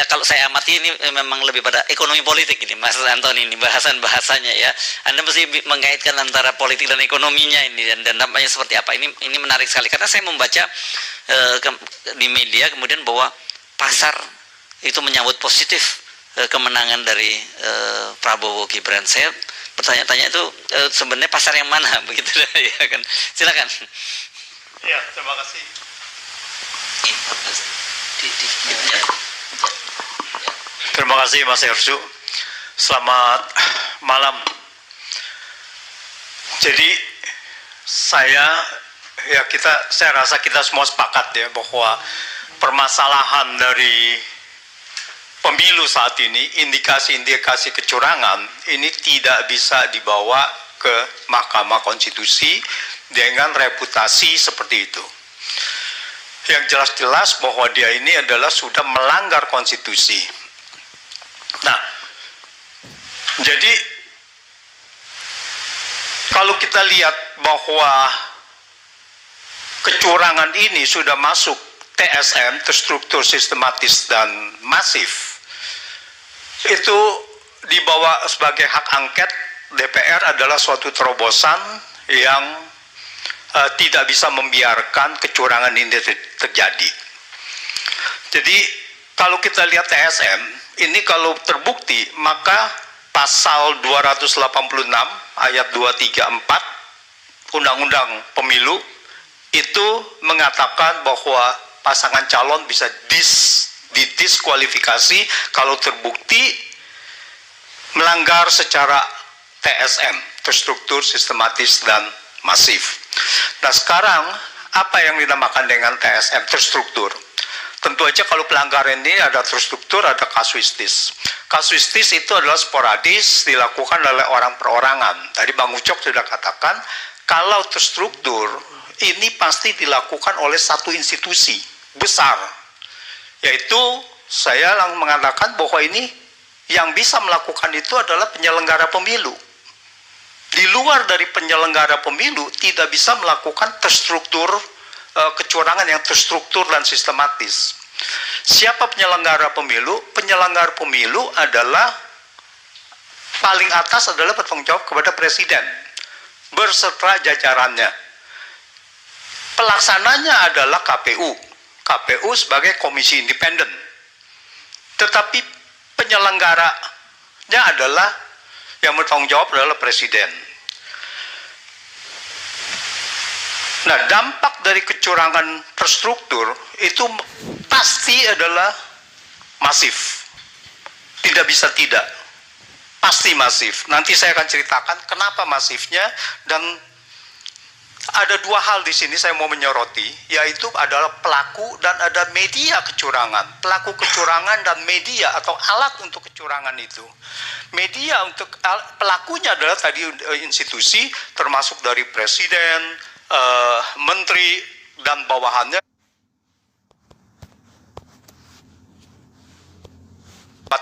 kalau saya amati ini memang lebih pada ekonomi politik ini, Mas Antoni, ini bahasanya ya. Anda mesti mengaitkan antara politik dan ekonominya ini, dan dampaknya seperti apa. Ini menarik sekali karena saya membaca di media kemudian bahwa pasar itu menyambut positif kemenangan dari Prabowo Gibran. Saya bertanya-tanya itu sebenarnya pasar yang mana begitu ya kan. Silakan. Ya, terima kasih. Terima kasih Mas Ersu. Selamat malam. Jadi saya rasa kita semua sepakat ya bahwa permasalahan dari pemilu saat ini, indikasi-indikasi kecurangan ini tidak bisa dibawa ke Mahkamah Konstitusi dengan reputasi seperti itu. Yang jelas-jelas bahwa dia ini adalah sudah melanggar konstitusi. Nah, jadi kalau kita lihat bahwa kecurangan ini sudah masuk TSM, terstruktur, sistematis, dan masif, itu dibawa sebagai hak angket DPR adalah suatu terobosan yang tidak bisa membiarkan kecurangan ini terjadi. Jadi kalau kita lihat TSM ini kalau terbukti, maka pasal 286 ayat 234 Undang-Undang Pemilu itu mengatakan bahwa pasangan calon bisa didiskualifikasi kalau terbukti melanggar secara TSM, terstruktur, sistematis, dan masif. Nah sekarang apa yang dinamakan dengan TSM, terstruktur? Tentu aja kalau pelanggaran ini ada terstruktur, ada kasuistis. Kasuistis itu adalah sporadis, dilakukan oleh orang perorangan. Tadi Bang Ucok sudah katakan, kalau terstruktur ini pasti dilakukan oleh satu institusi besar, yaitu saya mengatakan bahwa ini yang bisa melakukan itu adalah penyelenggara pemilu. Di luar luar dari penyelenggara pemilu tidak bisa melakukan terstruktur kecurangan yang terstruktur dan sistematis. Siapa penyelenggara pemilu? Penyelenggara pemilu adalah paling atas adalah bertanggung jawab kepada presiden berserta jajarannya. Pelaksananya adalah KPU. KPU sebagai komisi independen. Tetapi penyelenggaranya adalah yang bertanggung jawab adalah presiden. Nah, dampak dari kecurangan terstruktur itu pasti adalah masif. Tidak bisa tidak. Pasti masif. Nanti saya akan ceritakan kenapa masifnya, dan ada dua hal di sini saya mau menyoroti, yaitu adalah pelaku dan ada media kecurangan. Pelaku kecurangan dan media atau alat untuk kecurangan itu. Media untuk pelakunya adalah tadi institusi termasuk dari presiden, menteri dan bawahannya,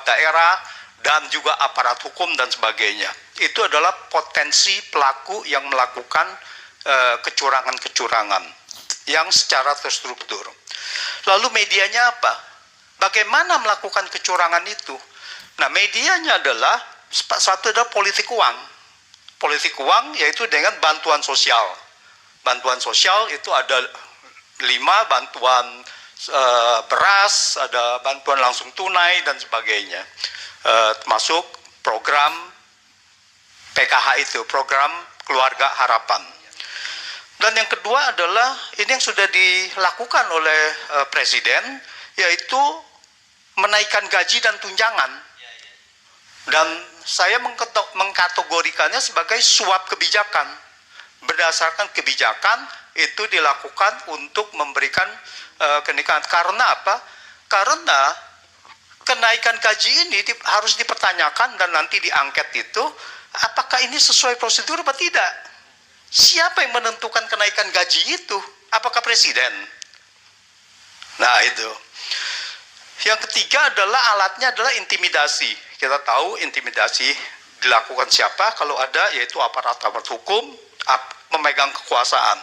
daerah dan juga aparat hukum dan sebagainya. Itu adalah potensi pelaku yang melakukan kecurangan-kecurangan yang secara terstruktur. Lalu medianya apa? Bagaimana melakukan kecurangan itu? Nah, medianya adalah satu adalah politik uang. Politik uang yaitu dengan bantuan sosial. Bantuan sosial itu ada 5, bantuan beras, ada bantuan langsung tunai dan sebagainya. Termasuk program PKH itu, program Keluarga Harapan. Dan yang kedua adalah ini yang sudah dilakukan oleh presiden, yaitu menaikkan gaji dan tunjangan. Dan saya mengkategorikannya sebagai suap kebijakan. Berdasarkan kebijakan itu dilakukan untuk memberikan kenaikan. Karena apa? Karena kenaikan gaji ini harus dipertanyakan dan nanti diangket itu, apakah ini sesuai prosedur atau tidak? Siapa yang menentukan kenaikan gaji itu? Apakah presiden? Nah, itu. Yang ketiga adalah alatnya adalah intimidasi. Kita tahu intimidasi dilakukan siapa? Kalau ada, yaitu aparat-aparat hukum memegang kekuasaan.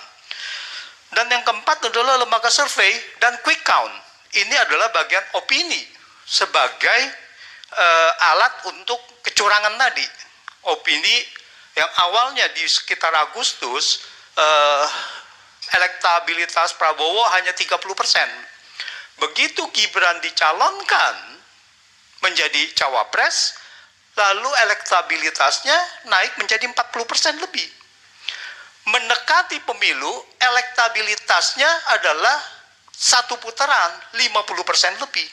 Dan yang keempat adalah lembaga survei dan quick count. Ini adalah bagian opini sebagai alat untuk kecurangan tadi. Opini yang awalnya di sekitar Agustus elektabilitas Prabowo hanya 30%. Begitu Gibran dicalonkan menjadi cawapres, lalu elektabilitasnya naik menjadi 40% lebih. Mendekati pemilu, elektabilitasnya adalah satu putaran 50% lebih.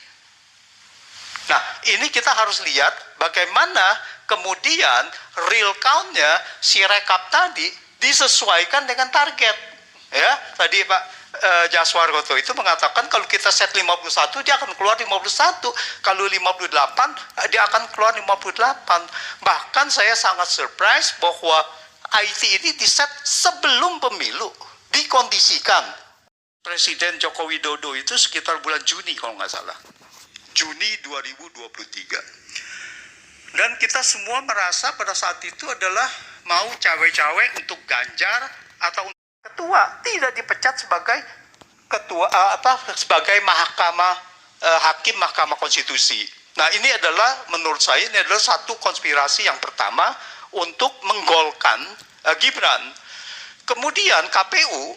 Nah, ini kita harus lihat bagaimana kemudian real count-nya, si rekap tadi disesuaikan dengan target. Ya, tadi Pak Jaswargoto itu mengatakan kalau kita set 51 dia akan keluar 51, kalau 58 dia akan keluar 58. Bahkan saya sangat surprise bahwa IT ini diset sebelum pemilu, dikondisikan. Presiden Joko Widodo itu sekitar bulan Juni kalau nggak salah, Juni 2023. Dan kita semua merasa pada saat itu adalah mau cawe-cawe untuk Ganjar atau untuk ketua, tidak dipecat sebagai ketua sebagai hakim Mahkamah Konstitusi. Nah, ini adalah menurut saya ini adalah satu konspirasi yang pertama untuk menggolkan Gibran. Kemudian KPU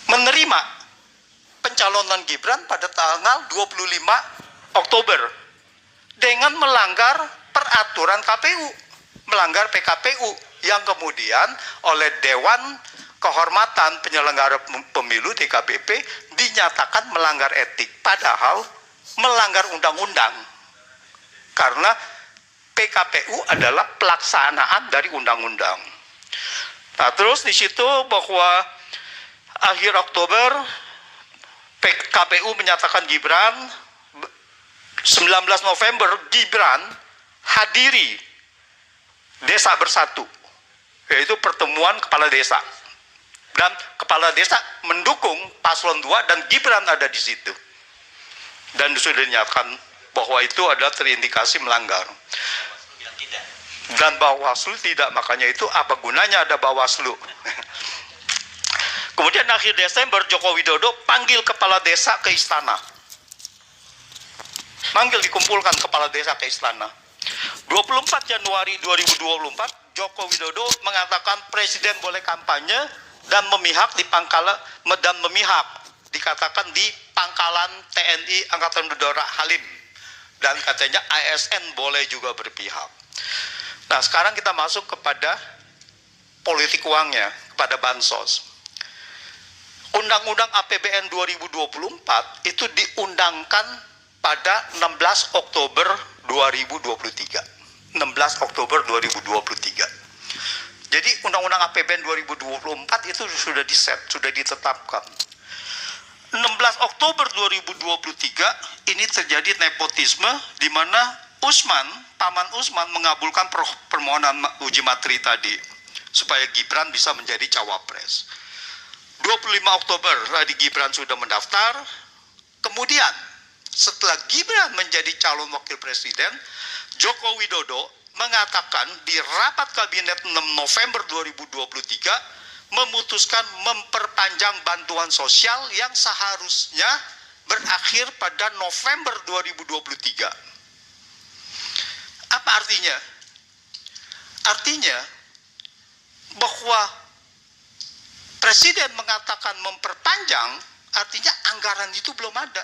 menerima pencalonan Gibran pada tanggal 25 Oktober dengan melanggar peraturan KPU, melanggar PKPU yang kemudian oleh Dewan Kehormatan Penyelenggara Pemilu DKPP dinyatakan melanggar etik, padahal melanggar undang-undang. Karena PKPU adalah pelaksanaan dari undang-undang. Nah, terus di situ bahwa akhir Oktober PKPU menyatakan Gibran, 19 November Gibran hadiri Desa Bersatu, yaitu pertemuan kepala desa. Dan kepala desa mendukung paslon 2 dan Gibran ada di situ. Dan sudah dinyatakan bahwa itu adalah terindikasi melanggar. Dan Bawaslu tidak, makanya itu apa gunanya ada Bawaslu. Kemudian akhir Desember Joko Widodo panggil kepala desa ke istana. Dikumpulkan kepala desa ke istana. 24 Januari 2024 Joko Widodo mengatakan presiden boleh kampanye dan memihak di dikatakan di pangkalan TNI Angkatan Udara Halim, dan katanya ASN boleh juga berpihak. Nah, sekarang kita masuk kepada politik uangnya, kepada bansos. Undang-Undang APBN 2024 itu diundangkan pada 16 Oktober 2023. 16 Oktober 2023. Jadi Undang-Undang APBN 2024 itu sudah sudah ditetapkan. 16 Oktober 2023 ini terjadi nepotisme di mana Paman Usman mengabulkan permohonan uji materi tadi supaya Gibran bisa menjadi cawapres. 25 Oktober tadi Gibran sudah mendaftar. Kemudian setelah Gibran menjadi calon wakil presiden, Joko Widodo mengatakan di rapat kabinet 6 November 2023 memutuskan memperpanjang bantuan sosial yang seharusnya berakhir pada November 2023. Apa artinya? Artinya bahwa presiden mengatakan memperpanjang, artinya anggaran itu belum ada.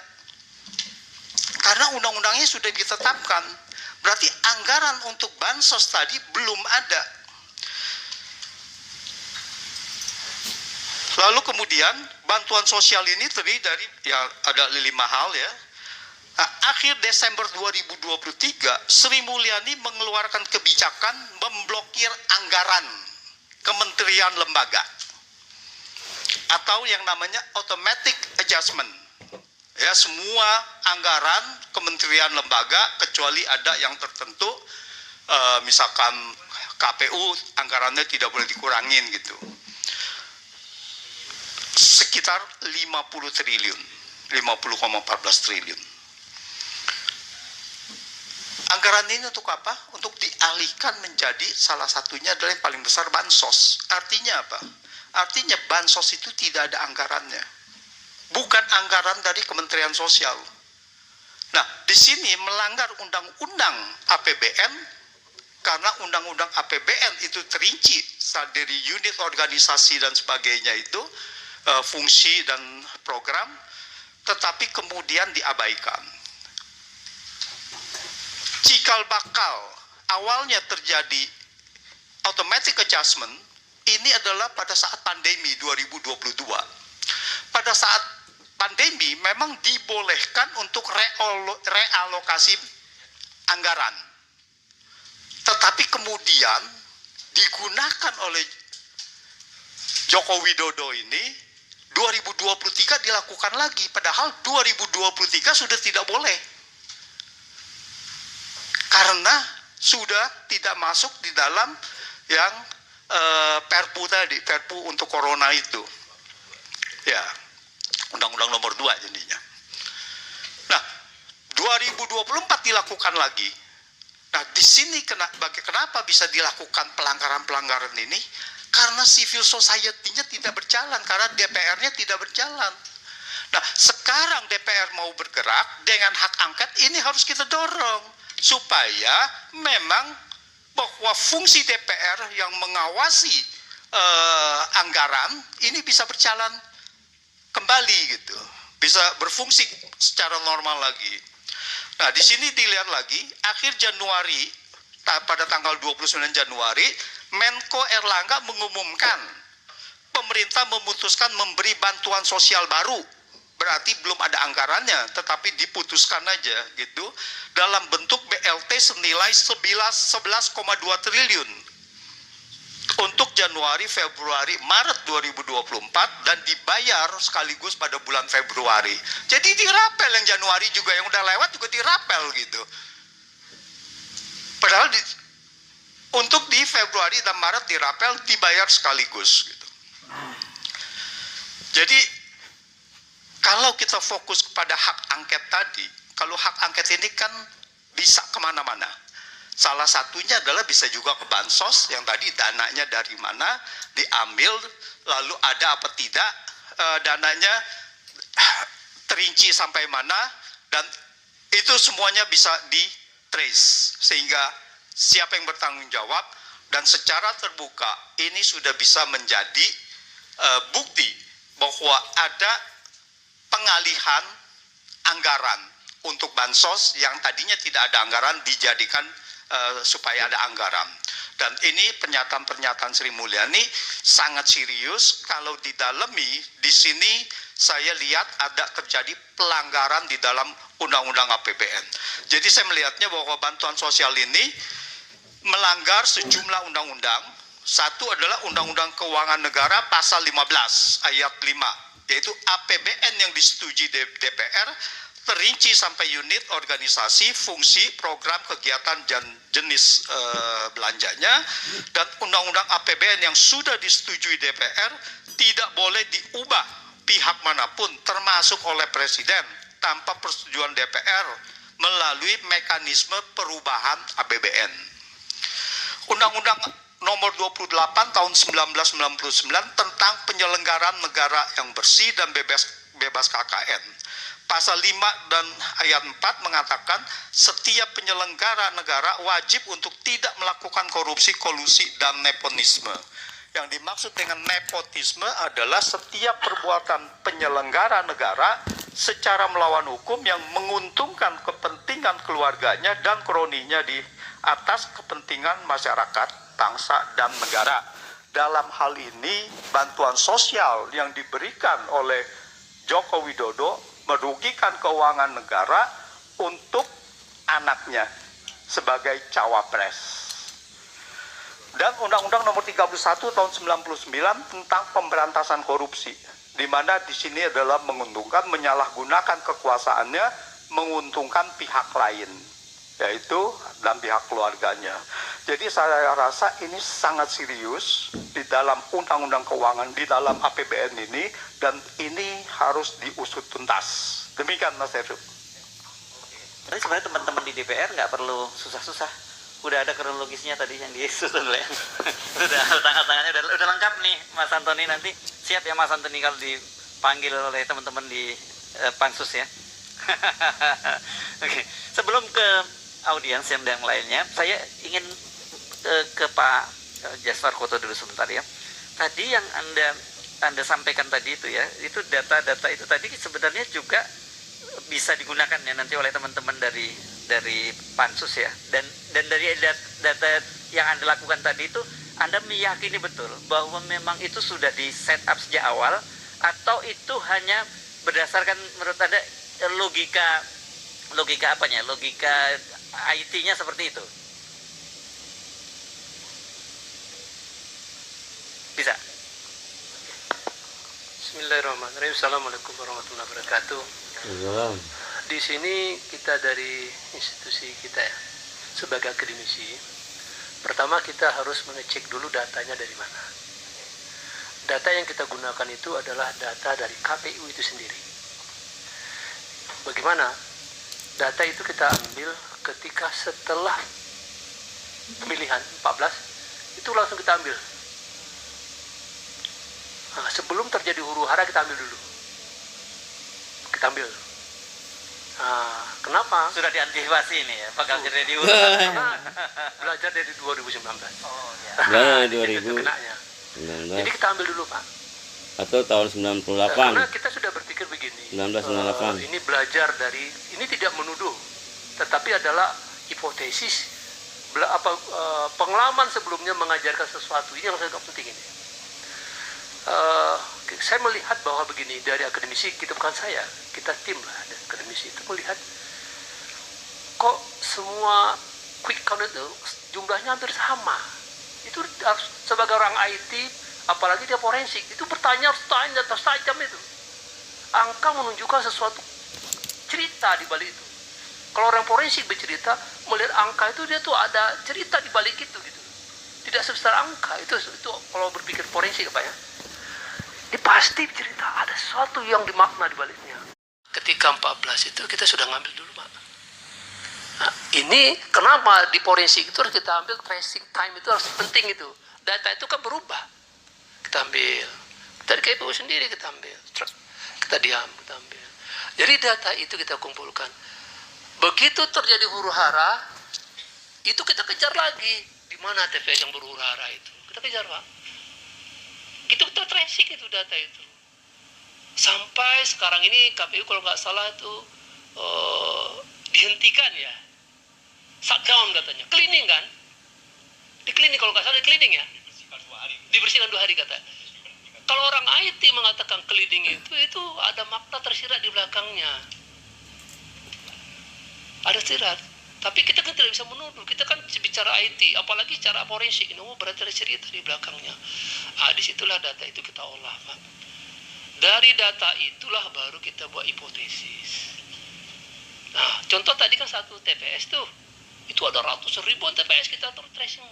Karena undang-undangnya sudah ditetapkan. Berarti anggaran untuk bansos tadi belum ada. Lalu kemudian bantuan sosial ini terdiri dari ada 5 hal ya. Nah, akhir Desember 2023, Sri Mulyani mengeluarkan kebijakan memblokir anggaran kementerian lembaga atau yang namanya automatic adjustment. Ya, semua anggaran kementerian lembaga kecuali ada yang tertentu, misalkan KPU anggarannya tidak boleh dikurangin gitu. Sekitar 50 triliun, 50,14 triliun. Anggaran ini untuk apa? Untuk dialihkan menjadi salah satunya adalah yang paling besar bansos. Artinya apa? Artinya bansos itu tidak ada anggarannya. Bukan anggaran dari Kementerian Sosial. Nah, di sini melanggar undang-undang APBN, karena undang-undang APBN itu terinci dari unit organisasi dan sebagainya itu, fungsi dan program, tetapi kemudian diabaikan. Cikal bakal awalnya terjadi automatic adjustment ini adalah pada saat pandemi 2022. Pada saat pandemi memang dibolehkan untuk realokasi anggaran. Tetapi kemudian digunakan oleh Joko Widodo ini 2023 dilakukan lagi, padahal 2023 sudah tidak boleh. Karena sudah tidak masuk di dalam yang Perpu tadi, Perpu untuk Corona itu. Ya, Undang-Undang nomor 2 jadinya. Nah, 2024 dilakukan lagi. Nah, di sini kenapa bisa dilakukan pelanggaran-pelanggaran ini? Karena civil society-nya tidak berjalan, karena DPR-nya tidak berjalan. Nah, sekarang DPR mau bergerak dengan hak angket, ini harus kita dorong supaya memang bahwa fungsi DPR yang mengawasi anggaran ini bisa berjalan kembali gitu, bisa berfungsi secara normal lagi. Nah, di sini dilihat lagi akhir Januari, pada tanggal 29 Januari, Menko Erlangga mengumumkan pemerintah memutuskan memberi bantuan sosial baru. Berarti belum ada anggarannya, tetapi diputuskan aja gitu, dalam bentuk BLT senilai 11,2 triliun untuk Januari, Februari, Maret 2024 dan dibayar sekaligus pada bulan Februari. Jadi dirapel yang Januari juga, yang udah lewat juga dirapel gitu. Padahal untuk di Februari dan Maret dirapel, dibayar sekaligus gitu. Jadi kalau kita fokus kepada hak angket tadi, kalau hak angket ini kan bisa kemana-mana. Salah satunya adalah bisa juga ke bansos yang tadi dananya dari mana diambil, lalu ada apa tidak dananya, terinci sampai mana, dan itu semuanya bisa di trace sehingga siapa yang bertanggung jawab, dan secara terbuka ini sudah bisa menjadi bukti bahwa ada pengalihan anggaran untuk bansos yang tadinya tidak ada anggaran dijadikan supaya ada anggaran. Dan ini pernyataan-pernyataan Sri Mulyani sangat serius. Kalau didalami di sini saya lihat ada terjadi pelanggaran di dalam Undang-Undang APBN. Jadi saya melihatnya bahwa bantuan sosial ini melanggar sejumlah undang-undang. Satu adalah Undang-Undang Keuangan Negara pasal 15 ayat 5, yaitu APBN yang disetujui DPR terinci sampai unit, organisasi, fungsi, program, kegiatan, dan jenis belanjanya. Dan Undang-Undang APBN yang sudah disetujui DPR tidak boleh diubah pihak manapun, termasuk oleh Presiden, tanpa persetujuan DPR melalui mekanisme perubahan APBN. Undang-Undang Nomor 28 tahun 1999 tentang penyelenggaraan negara yang bersih dan bebas KKN. Pasal 5 dan ayat 4 mengatakan setiap penyelenggara negara wajib untuk tidak melakukan korupsi, kolusi, dan nepotisme. Yang dimaksud dengan nepotisme adalah setiap perbuatan penyelenggara negara secara melawan hukum yang menguntungkan kepentingan keluarganya dan kroninya di atas kepentingan masyarakat, bangsa, dan negara. Dalam hal ini, bantuan sosial yang diberikan oleh Joko Widodo merugikan keuangan negara untuk anaknya sebagai cawapres. Dan Undang-Undang Nomor 31 tahun 99 tentang pemberantasan korupsi, di mana di sini adalah menguntungkan, menyalahgunakan kekuasaannya, menguntungkan pihak lain, yaitu dan pihak keluarganya. Jadi saya rasa ini sangat serius di dalam Undang-Undang Keuangan, di dalam APBN ini, dan ini harus diusut tuntas. Demikian Mas Heru. Tapi sebenarnya teman-teman di DPR nggak perlu susah-susah. Udah ada kronologisnya tadi yang disusun oleh. Sudah tangan-tangannya udah lengkap nih Mas Antoni, nanti siap ya Mas Antoni kalau dipanggil oleh teman-teman di Pansus ya. Oke, sebelum ke audiens yang lainnya, saya ingin ke Pak Jaswar Koto dulu sebentar ya. Tadi yang Anda sampaikan tadi itu ya, itu data-data itu tadi sebenarnya juga bisa digunakan ya nanti oleh teman-teman dari Pansus ya. Dan dari data yang Anda lakukan tadi itu, Anda meyakini betul bahwa memang itu sudah di set up sejak awal, atau itu hanya berdasarkan menurut Anda logika apanya? Logika IT-nya seperti itu? Bisa. Bismillahirrahmanirrahim. Assalamualaikum warahmatullahi wabarakatuh. Di sini kita dari institusi kita ya, sebagai akademisi, pertama kita harus mengecek dulu datanya dari mana. Data yang kita gunakan itu adalah data dari KPU itu sendiri. Bagaimana? Data itu kita ambil ketika setelah pemilihan 14, itu langsung kita ambil. Nah, sebelum terjadi huru hara kita ambil dulu. Kita ambil. Nah, kenapa? Sudah diantisipasi ini ya, bakal terjadi huru. Belajar dari 2019. Oh ya. Belajar 2000. Kenanya. Jadi kita ambil dulu Pak. Atau tahun 98. Karena kita sudah berpikir begini. 1998. Ini belajar dari, ini tidak menuduh, tetapi adalah hipotesis. Pengalaman sebelumnya mengajarkan sesuatu, ini yang sangat penting ini. Saya melihat bahwa begini, dari akademisi, kita bukan saya, kita tim lah dari akademisi itu melihat kok semua quick count itu jumlahnya hampir sama. Itu harus sebagai orang IT, apalagi dia forensik, itu bertanya harus tanya terus tajam itu. Angka menunjukkan sesuatu cerita di balik itu. Kalau orang forensik bercerita melihat angka itu, dia tuh ada cerita di balik itu gitu. Tidak sebesar angka itu kalau berpikir forensik apa ya? Ini pasti cerita ada sesuatu yang dimakna di baliknya. Ketika 14 itu kita sudah ngambil dulu Pak. Nah, ini kenapa di forensik itu harus kita ambil tracing time itu harus penting itu. Data itu kan berubah. Kita ambil dari KPU sendiri kita ambil, kita diam, kita ambil. Jadi data itu kita kumpulkan. Begitu terjadi huru hara, itu kita kejar lagi. Di mana TPS yang berhuru hara itu? Kita kejar, Pak. Gitu kita tracing itu data itu. Sampai sekarang ini KPU kalau nggak salah itu dihentikan ya. Shutdown katanya. Cleaning kan? Di cleaning kalau nggak salah di cleaning ya. Dibersihkan 2 hari kata. Kalau orang IT mengatakan cleaning itu ada makna tersirat di belakangnya. Ada sirat. Tapi kita kan tidak bisa menuduh. Kita kan bicara IT, apalagi cara forensik. Ini berarti ada cerita di belakangnya. Disitulah data itu kita olah, Pak. Dari data itulah baru kita buat hipotesis. Nah, contoh tadi kan satu TPS tuh. Itu ada ratusan ribuan TPS kita terus tracing.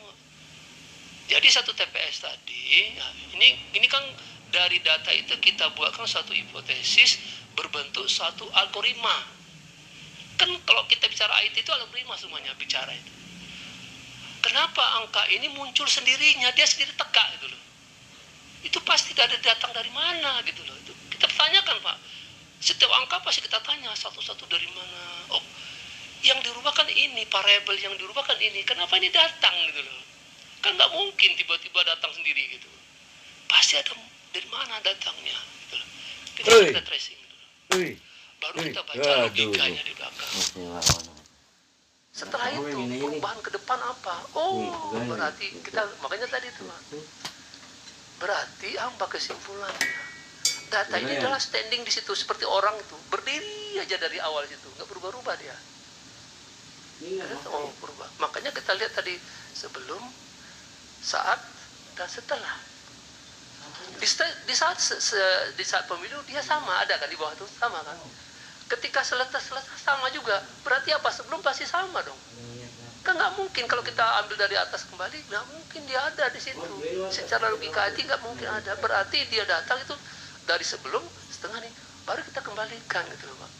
Jadi satu TPS tadi, nah ini kan dari data itu kita buatkan satu hipotesis berbentuk satu algoritma. Kan kalau kita bicara IT itu algoritma semuanya bicara itu. Kenapa angka ini muncul sendirinya, dia sendiri tegak gitu loh. Itu pasti datang dari mana gitu loh. Itu kita tanyakan, Pak. Setiap angka pasti kita tanya satu-satu dari mana. Oh, yang dirubah kan ini, variabel yang dirubah kan ini. Kenapa ini datang gitu loh. Kan nggak mungkin tiba-tiba datang sendiri gitu. Pasti ada dari mana datangnya gitu loh. Kita tracing gitu loh. Baru kita baca logikanya di belakang. Setelah itu perubahan ke depan apa? Oh, berarti kita makanya tadi itu Pak. Berarti apa kesimpulannya? Data ini adalah standing di situ seperti orang itu berdiri aja dari awal situ, nggak berubah-ubah dia. Oh, berubah. Makanya kita lihat tadi sebelum, saat, dan setelah. Di saat pemilu dia sama ada kan di bawah itu sama kan. Ketika selesai sama juga. Berarti apa? Sebelum pasti sama dong. Kan nggak mungkin kalau kita ambil dari atas kembali, nggak mungkin dia ada di situ. Secara logika IT nggak mungkin ada. Berarti dia datang itu dari sebelum setengah nih, baru kita kembalikan gitu loh Pak.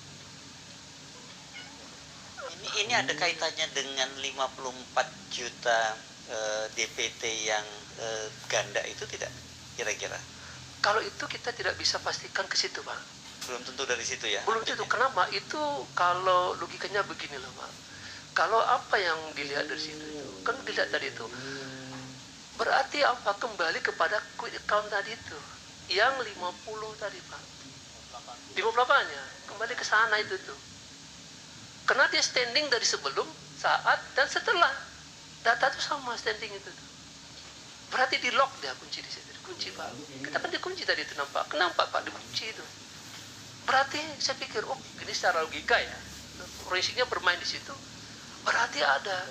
Ini ada kaitannya dengan 54 juta DPT yang ganda itu tidak kira-kira? Kalau itu kita tidak bisa pastikan ke situ Pak. Belum tentu dari situ ya? Belum tentu. Kenapa? Itu kalau logikanya begini loh Pak. Kalau apa yang dilihat dari situ itu, kan dilihat tadi itu, berarti apa? Kembali kepada quick count tadi itu, yang 50 tadi Pak. 58-nya, kembali ke sana itu tuh. Karena dia standing dari sebelum, saat, dan setelah. Data itu sama standing itu tuh. Berarti di lock dia kunci di situ, kunci Pak. Kita kan dikunci tadi itu nampak. Kenapa Pak dikunci itu? Berarti saya pikir, oh ini secara logika ya, forensiknya bermain di situ. Berarti ada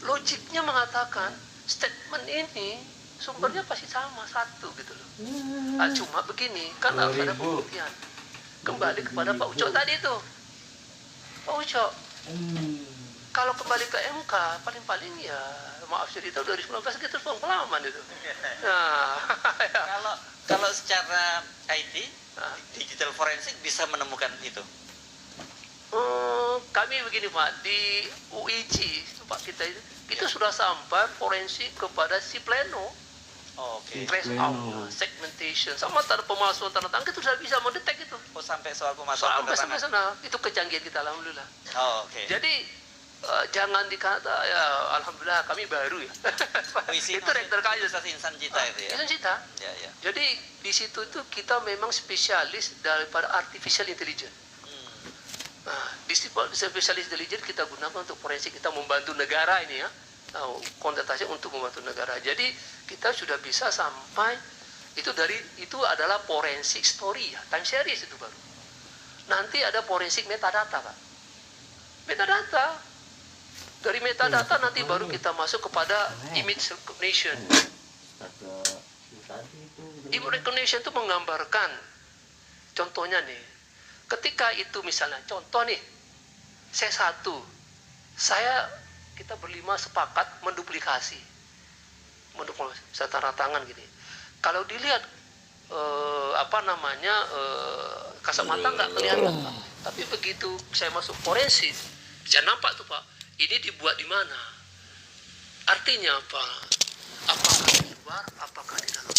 logiknya mengatakan statement ini sumbernya pasti sama satu gitu loh. Cuma begini, kan harus ada pembuktian. Kembali kepada Pak Ucok tadi itu. Pak Ucok, kalau kembali ke MK paling-paling ya maaf cerita 2019 kita pengalaman itu. Nah, kalau secara IT digital forensik bisa menemukan itu. Kami begini Pak, di UIG Pak kita itu sudah sampai forensik kepada si pleno. Trace out, segmentation, sama tanda pemalsuan tanda tangan itu sudah bisa mendetek itu. Oh, sampai soal pemalsuan tanda tangan. Sampai sana, itu kecanggihan kita alhamdulillah. Jadi jangan dikata ya alhamdulillah kami baru ya. Itu rektor kayu Insan Cita itu ya. Insan Cita. Ya. Jadi di situ tuh kita memang spesialis daripada artificial intelligence. Nah, di spesialis intelligence kita gunakan untuk forensik, kita membantu negara ini ya. Konsentrasi untuk membantu negara. Jadi kita sudah bisa sampai itu adalah forensik story ya, time series itu baru. Nanti ada forensik metadata Pak. Metadata. Dari metadata nanti baru kita masuk kepada image recognition. Image recognition itu menggambarkan, contohnya nih, ketika itu misalnya, contoh nih, kita berlima sepakat menduplikasi saya tanda tangan gini. Kalau dilihat kasat mata nggak kelihatan Pak. Tapi begitu saya masuk forensik, bisa nampak tuh Pak. ini dibuat di mana? Artinya apa? Apakah di luar, apakah di dalam?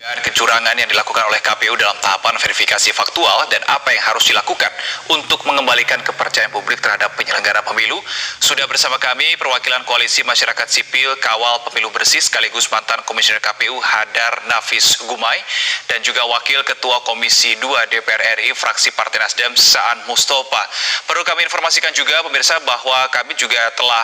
Kecurangan yang dilakukan oleh KPU dalam tahapan verifikasi faktual dan apa yang harus dilakukan untuk mengembalikan kepercayaan publik terhadap penyelenggara pemilu. Sudah bersama kami perwakilan Koalisi Masyarakat Sipil Kawal Pemilu Bersih sekaligus mantan Komisioner KPU Hadar Nafis Gumai dan juga Wakil Ketua Komisi 2 DPR RI fraksi Partai Nasdem Saan Mustafa. Perlu kami informasikan juga pemirsa bahwa kami juga telah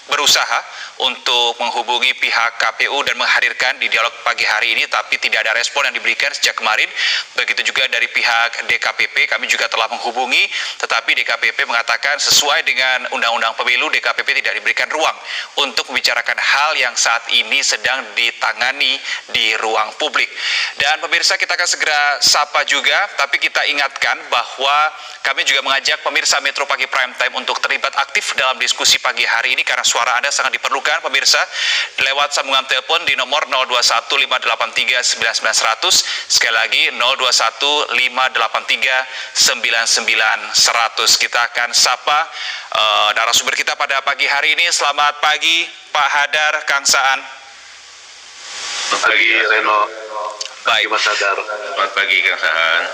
berusaha untuk menghubungi pihak KPU dan menghadirkan di dialog pagi hari ini, tapi tidak ada respon yang diberikan sejak kemarin. Begitu juga dari pihak DKPP, kami juga telah menghubungi, tetapi DKPP mengatakan sesuai dengan Undang-Undang Pemilu, DKPP tidak diberikan ruang untuk membicarakan hal yang saat ini sedang ditangani di ruang publik. Dan pemirsa, kita akan segera sapa juga, tapi kita ingatkan bahwa kami juga mengajak pemirsa Metro Pagi Prime Time untuk terlibat aktif dalam diskusi pagi hari ini karena suara Anda sangat diperlukan pemirsa lewat sambungan telepon di nomor 0215839900. Sekali lagi 0215839900. Kita akan sapa narasumber kita pada pagi hari ini. Selamat pagi Pak Hadar, Kang Saan. Selamat pagi Reno. Baik Mas Hadar. Selamat pagi Kang Saan.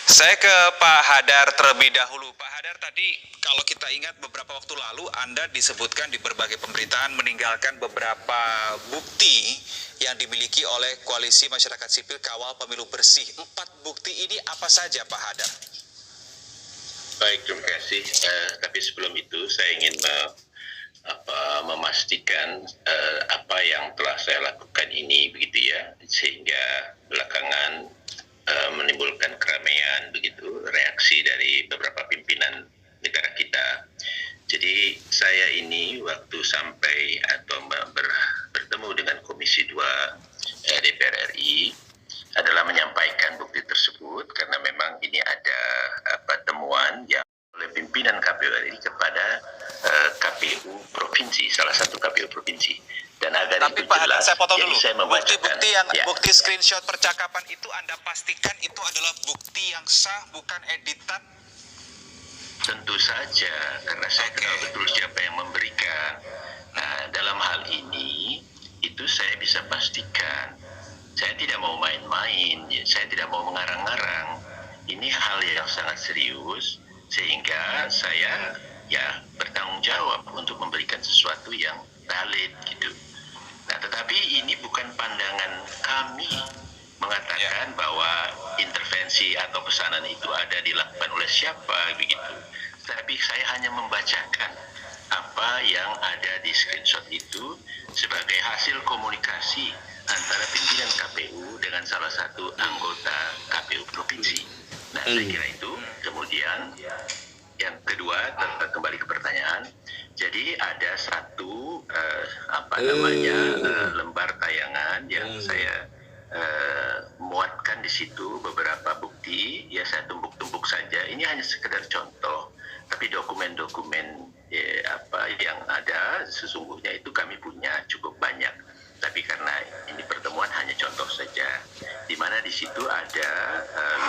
Saya ke Pak Hadar terlebih dahulu. Pak Hadar, tadi kalau kita ingat beberapa waktu lalu Anda disebutkan di berbagai pemberitaan meninggalkan beberapa bukti yang dimiliki oleh Koalisi Masyarakat Sipil Kawal Pemilu Bersih. 4 bukti ini apa saja Pak Hadar? Baik, terima kasih. Tapi sebelum itu saya ingin memastikan apa yang telah saya lakukan ini begitu ya, sehingga belakangan menimbulkan keramaian begitu, reaksi dari beberapa pimpinan negara kita. Jadi saya ini waktu sampai atau bertemu dengan Komisi 2 DPR RI adalah menyampaikan bukti tersebut karena memang ini ada temuan yang oleh pimpinan KPU RI kepada KPU provinsi, salah satu KPU provinsi. Dan agar tapi itu Pak Hadar, jelas, saya potong dulu. Bukti-bukti yang ya. bukti screenshot percakapan itu Anda pastikan itu adalah bukti yang sah, bukan editan? Tentu saja, karena saya kenal betul siapa yang memberikan. Nah, dalam hal ini itu saya bisa pastikan. Saya tidak mau main-main, saya tidak mau mengarang-arang. Ini hal yang sangat serius, sehingga saya ya bertanggung jawab untuk memberikan sesuatu yang valid gitu. Nah, tetapi ini bukan pandangan kami mengatakan bahwa intervensi atau pesanan itu ada dilakukan oleh siapa begitu. Tapi saya hanya membacakan apa yang ada di screenshot itu sebagai hasil komunikasi antara pimpinan KPU dengan salah satu anggota KPU provinsi. Nah, saya kira itu. Kemudian yang kedua, kembali ke pertanyaan. Jadi ada satu lembar tayangan yang saya muatkan di situ beberapa bukti. Ya, saya tumbuk-tumbuk saja. Ini hanya sekedar contoh. Tapi dokumen-dokumen yang ada sesungguhnya itu kami punya cukup banyak. Tapi karena ini pertemuan hanya contoh saja, di mana di situ ada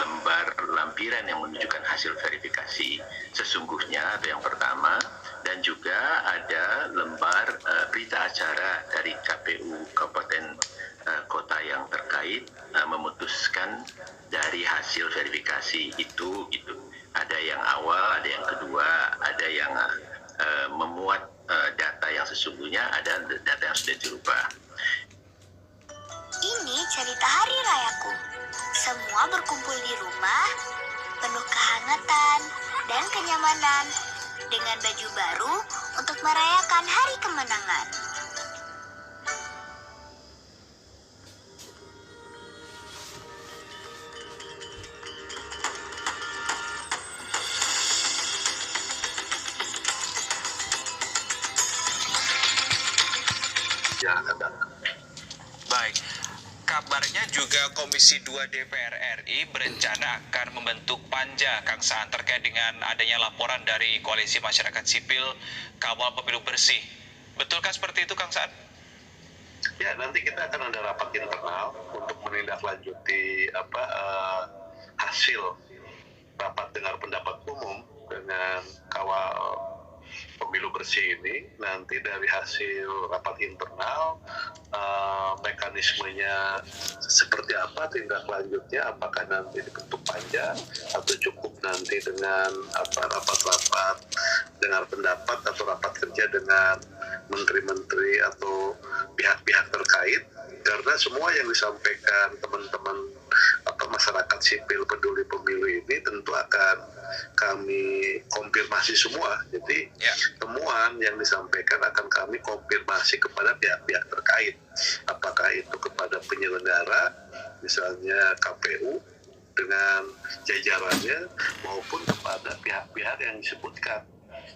lembar lampiran yang menunjukkan hasil verifikasi sesungguhnya atau yang pertama, dan juga ada lembar berita acara dari KPU Kabupaten Kota yang terkait memutuskan dari hasil verifikasi itu. Ada yang awal, ada yang kedua, ada yang memuat data yang sesungguhnya, ada data yang sudah dirubah. Ini cerita hari rayaku. Semua berkumpul di rumah, penuh kehangatan dan kenyamanan, dengan baju baru untuk merayakan hari kemenangan. Baik, kabarnya juga Komisi 2 DPR RI berencana akan membentuk panja Kang Saan terkait dengan adanya laporan dari Koalisi Masyarakat Sipil Kawal Pemilu Bersih. Betulkah seperti itu Kang Saan? Ya, nanti kita akan ada rapat internal untuk menindaklanjuti hasil rapat dengar pendapat umum dengan kawal pemilu bersih ini. Nanti dari hasil rapat internal mekanismenya seperti apa tindak lanjutnya, apakah nanti dibentuk panja atau cukup nanti dengan rapat-rapat dengar pendapat atau rapat kerja dengan menteri-menteri atau pihak-pihak terkait. Karena semua yang disampaikan teman-teman masyarakat sipil peduli pemilu ini tentu akan kami konfirmasi semua. Jadi temuan yang disampaikan akan kami konfirmasi kepada pihak-pihak terkait, apakah itu kepada penyelenggara misalnya KPU dengan jajarannya maupun kepada pihak-pihak yang disebutkan,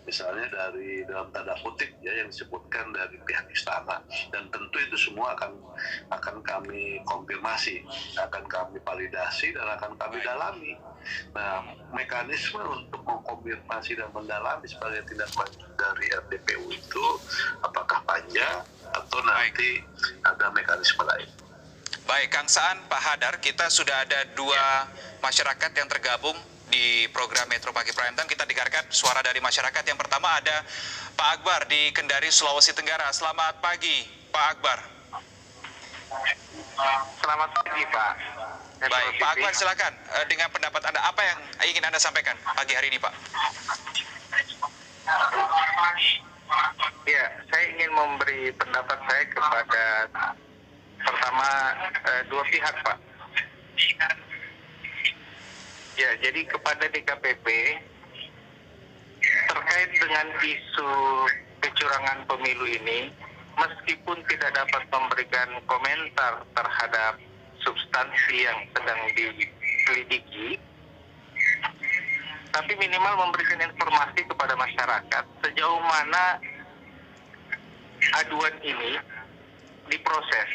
misalnya dari dalam tanda kutip yang disebutkan dari pihak istana. Dan tentu itu semua akan kami konfirmasi, akan kami validasi dan akan kami dalami. Nah, mekanisme untuk mengkonfirmasi dan mendalami sebagai tindak lanjut dari RDPU itu apakah panja atau nanti ada mekanisme lain. Baik, Kang Saan, Pak Hadar, kita sudah ada dua masyarakat yang tergabung di program Metro Pagi Prime Time. Kita dengarkan suara dari masyarakat. Yang pertama ada Pak Akbar di Kendari, Sulawesi Tenggara. Selamat pagi, Pak Akbar. Selamat pagi, Pak. Baik, Pak Akbar, silakan. Dengan pendapat Anda, apa yang ingin Anda sampaikan pagi hari ini, Pak? Ya, saya ingin memberi pendapat saya kepada pertama dua pihak, Pak. Ya, jadi kepada DKPP terkait dengan isu kecurangan pemilu ini, meskipun tidak dapat memberikan komentar terhadap substansi yang sedang diselidiki, tapi minimal memberikan informasi kepada masyarakat sejauh mana aduan ini diproses.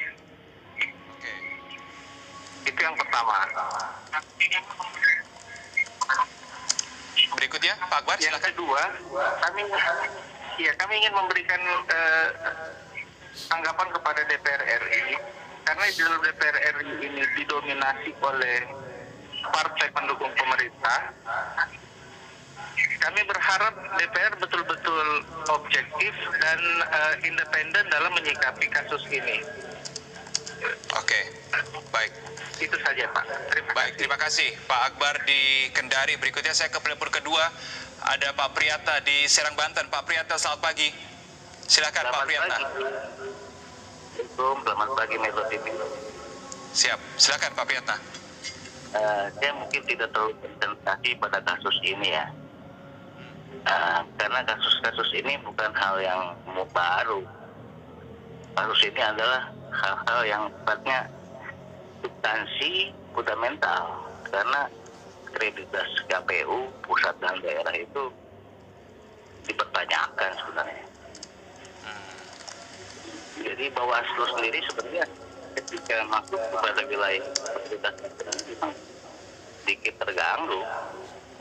Itu yang pertama. Berikutnya, Pak Akbar, silakan. Yang kedua, kami ingin memberikan tanggapan kepada DPR RI, karena di dalam DPR RI ini didominasi oleh partai pendukung pemerintah. Kami berharap DPR betul-betul objektif dan independen dalam menyikapi kasus ini. Oke, baik. Itu saja, Pak. Terima kasih Pak Akbar di Kendari. Berikutnya saya ke penelepon kedua, ada Pak Priyata di Serang, Banten. Pak Priyata, selamat pagi. Silakan Pak Priyata. Selamat pagi Metro TV. Siap, silakan Pak Priyata. Saya mungkin tidak terlalu konsentrasi pada kasus ini ya, karena kasus-kasus ini bukan hal yang baru. Kasus ini adalah hal-hal yang sifatnya substansi fundamental, karena kredibilitas KPU pusat dan daerah itu dipertanyakan sebenarnya. Jadi Bawaslu sendiri sebenarnya ketika masuk kepada wilayah kredibilitas sedikit terganggu.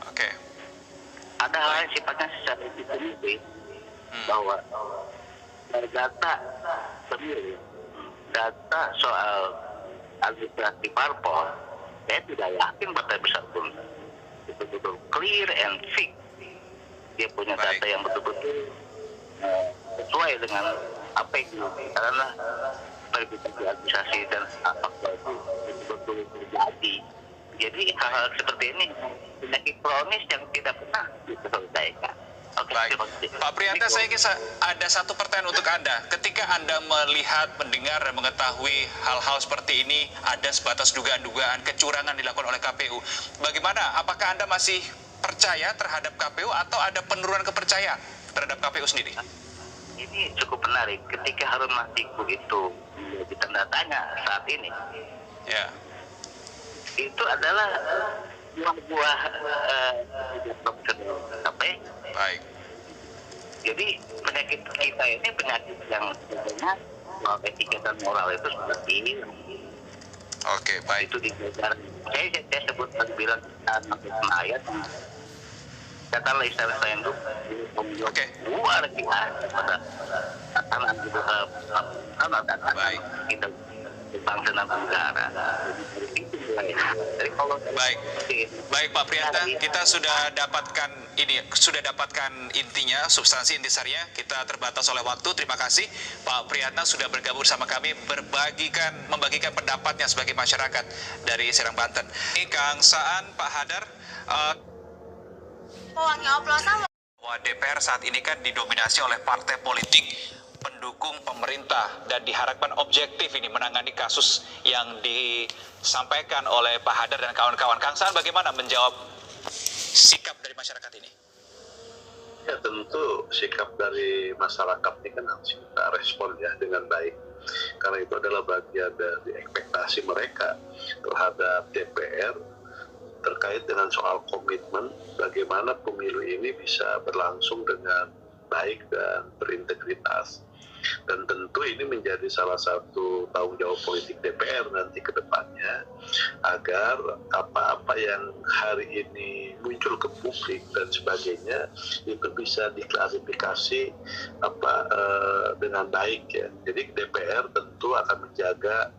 Oke. Ada hal yang sifatnya secara individu bahwa data pemilu, data soal administrasi parpol, saya tidak yakin partai besar pun betul-betul clear and fix. Dia punya data yang betul-betul sesuai dengan apa yang karena verifikasi administrasi dan fakta itu betul-betul terjadi. Jadi hal-hal seperti ini penyakit kronis yang tidak pernah diselesaikan. Baik, Pak Priyata, saya ingin ada satu pertanyaan untuk Anda. Ketika Anda melihat, mendengar, dan mengetahui hal-hal seperti ini, ada sebatas dugaan-dugaan kecurangan dilakukan oleh KPU. Bagaimana? Apakah Anda masih percaya terhadap KPU atau ada penurunan kepercayaan terhadap KPU sendiri? Ini cukup menarik. Ketika Harun Masiku itu menjadi tanda tanya saat ini, ya, itu adalah buah-buah profesional KPU. Baik. Jadi penyakit kita ini penyakit yang sebenarnya soal etika dan moral itu seperti Oke, baik. Itu dikejar. Saya sebut bilang ayat katakanlah istilah saya itu Oke. luar biasa pada anak kita bangsa dan negara. Jadi kalau Baik Pak Priyatna, kita sudah dapatkan intinya, substansi intisarinya. Kita terbatas oleh waktu. Terima kasih Pak Priyatna sudah bergabung bersama kami, membagikan pendapatnya sebagai masyarakat dari Serang, Banten. Ini Kang Saan, Pak Hadar, bahwa DPR saat ini kan didominasi oleh partai politik pendukung pemerintah dan diharapkan objektif ini menangani kasus yang disampaikan oleh Pak Hadar dan kawan-kawan. Kang Saan bagaimana menjawab sikap dari masyarakat ini? Ya tentu sikap dari masyarakat ini kan harus kita respon ya dengan baik. Karena itu adalah bagian dari ekspektasi mereka terhadap DPR terkait dengan soal komitmen bagaimana pemilu ini bisa berlangsung dengan baik dan berintegritas. Dan tentu ini menjadi salah satu tanggung jawab politik DPR nanti ke depannya agar apa-apa yang hari ini muncul ke publik dan sebagainya itu bisa diklarifikasi dengan baik ya. Jadi DPR tentu akan menjaga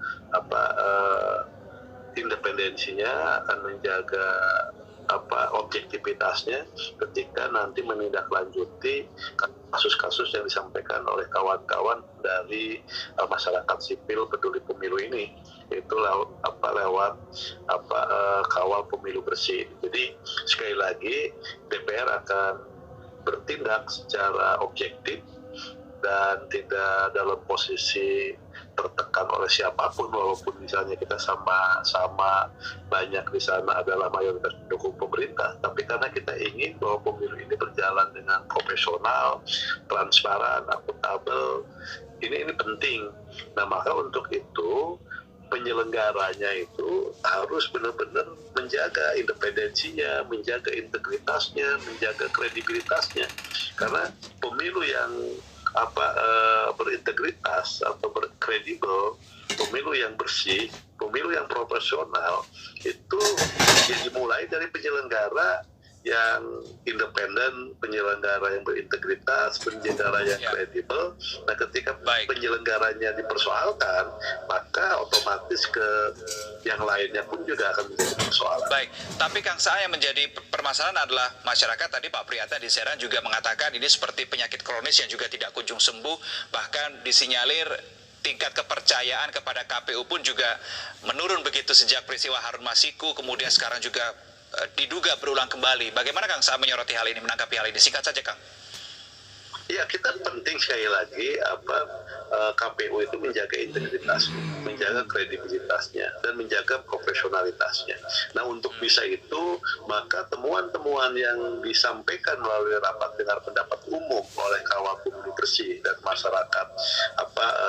independensinya, akan menjaga objektivitasnya ketika nanti menindaklanjuti kasus-kasus yang disampaikan oleh kawan-kawan dari masyarakat sipil peduli pemilu ini, itu lewat kawal pemilu bersih. Jadi sekali lagi DPR akan bertindak secara objektif dan tidak dalam posisi tertekan oleh siapapun, walaupun misalnya kita sama-sama banyak di sana adalah mayoritas pendukung pemerintah, tapi karena kita ingin bahwa pemilu ini berjalan dengan profesional, transparan, akuntabel, ini penting. Nah maka untuk itu penyelenggaranya itu harus benar-benar menjaga independensinya, menjaga integritasnya, menjaga kredibilitasnya, karena pemilu yang berintegritas atau berkredibel, pemilu yang bersih, pemilu yang profesional itu dimulai dari penyelenggara yang independen, penyelenggara yang berintegritas, penyelenggara yang kredibel. Nah ketika penyelenggaranya dipersoalkan, maka otomatis ke yang lainnya pun juga akan menjadi persoalan. Baik, tapi Kang Saan yang menjadi permasalahan adalah masyarakat. Tadi Pak Priyatna di Serang juga mengatakan ini seperti penyakit kronis yang juga tidak kunjung sembuh, bahkan disinyalir tingkat kepercayaan kepada KPU pun juga menurun begitu sejak peristiwa Harun Masiku, kemudian sekarang juga diduga berulang kembali. Bagaimana Kang Saan menyoroti hal ini, menanggapi hal ini? Singkat saja Kang. Ya kita penting sekali lagi KPU itu menjaga integritasnya, menjaga kredibilitasnya, dan menjaga profesionalitasnya. Nah untuk bisa itu maka temuan-temuan yang disampaikan melalui rapat dengar pendapat umum oleh kawal pemilu bersih dan masyarakat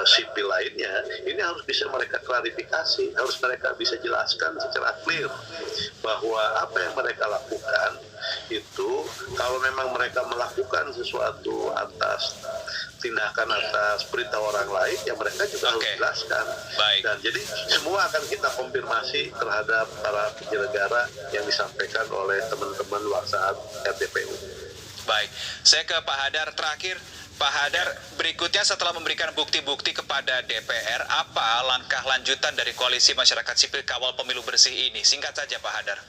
sipil lainnya ini harus bisa mereka klarifikasi, harus mereka bisa jelaskan secara clear bahwa apa yang mereka lakukan itu kalau memang mereka melakukan sesuatu atas tindakan atas perintah orang lain, ya mereka juga harus jelaskan. Dan jadi semua akan kita konfirmasi terhadap para penyelenggara yang disampaikan oleh teman-teman waksaat RDPU. Baik, saya ke Pak Hadar terakhir. Pak Hadar, berikutnya setelah memberikan bukti-bukti kepada DPR, apa langkah lanjutan dari Koalisi Masyarakat Sipil Kawal Pemilu Bersih ini? Singkat saja Pak Hadar.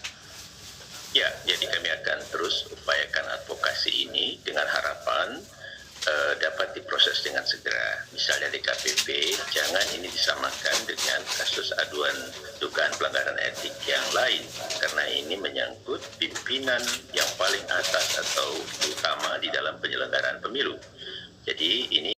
Ya, jadi kami akan terus upayakan advokasi ini dengan harapan dapat diproses dengan segera. Misalnya DKPP, jangan ini disamakan dengan kasus aduan dugaan pelanggaran etik yang lain, karena ini menyangkut pimpinan yang paling atas atau utama di dalam penyelenggaraan pemilu. Jadi ini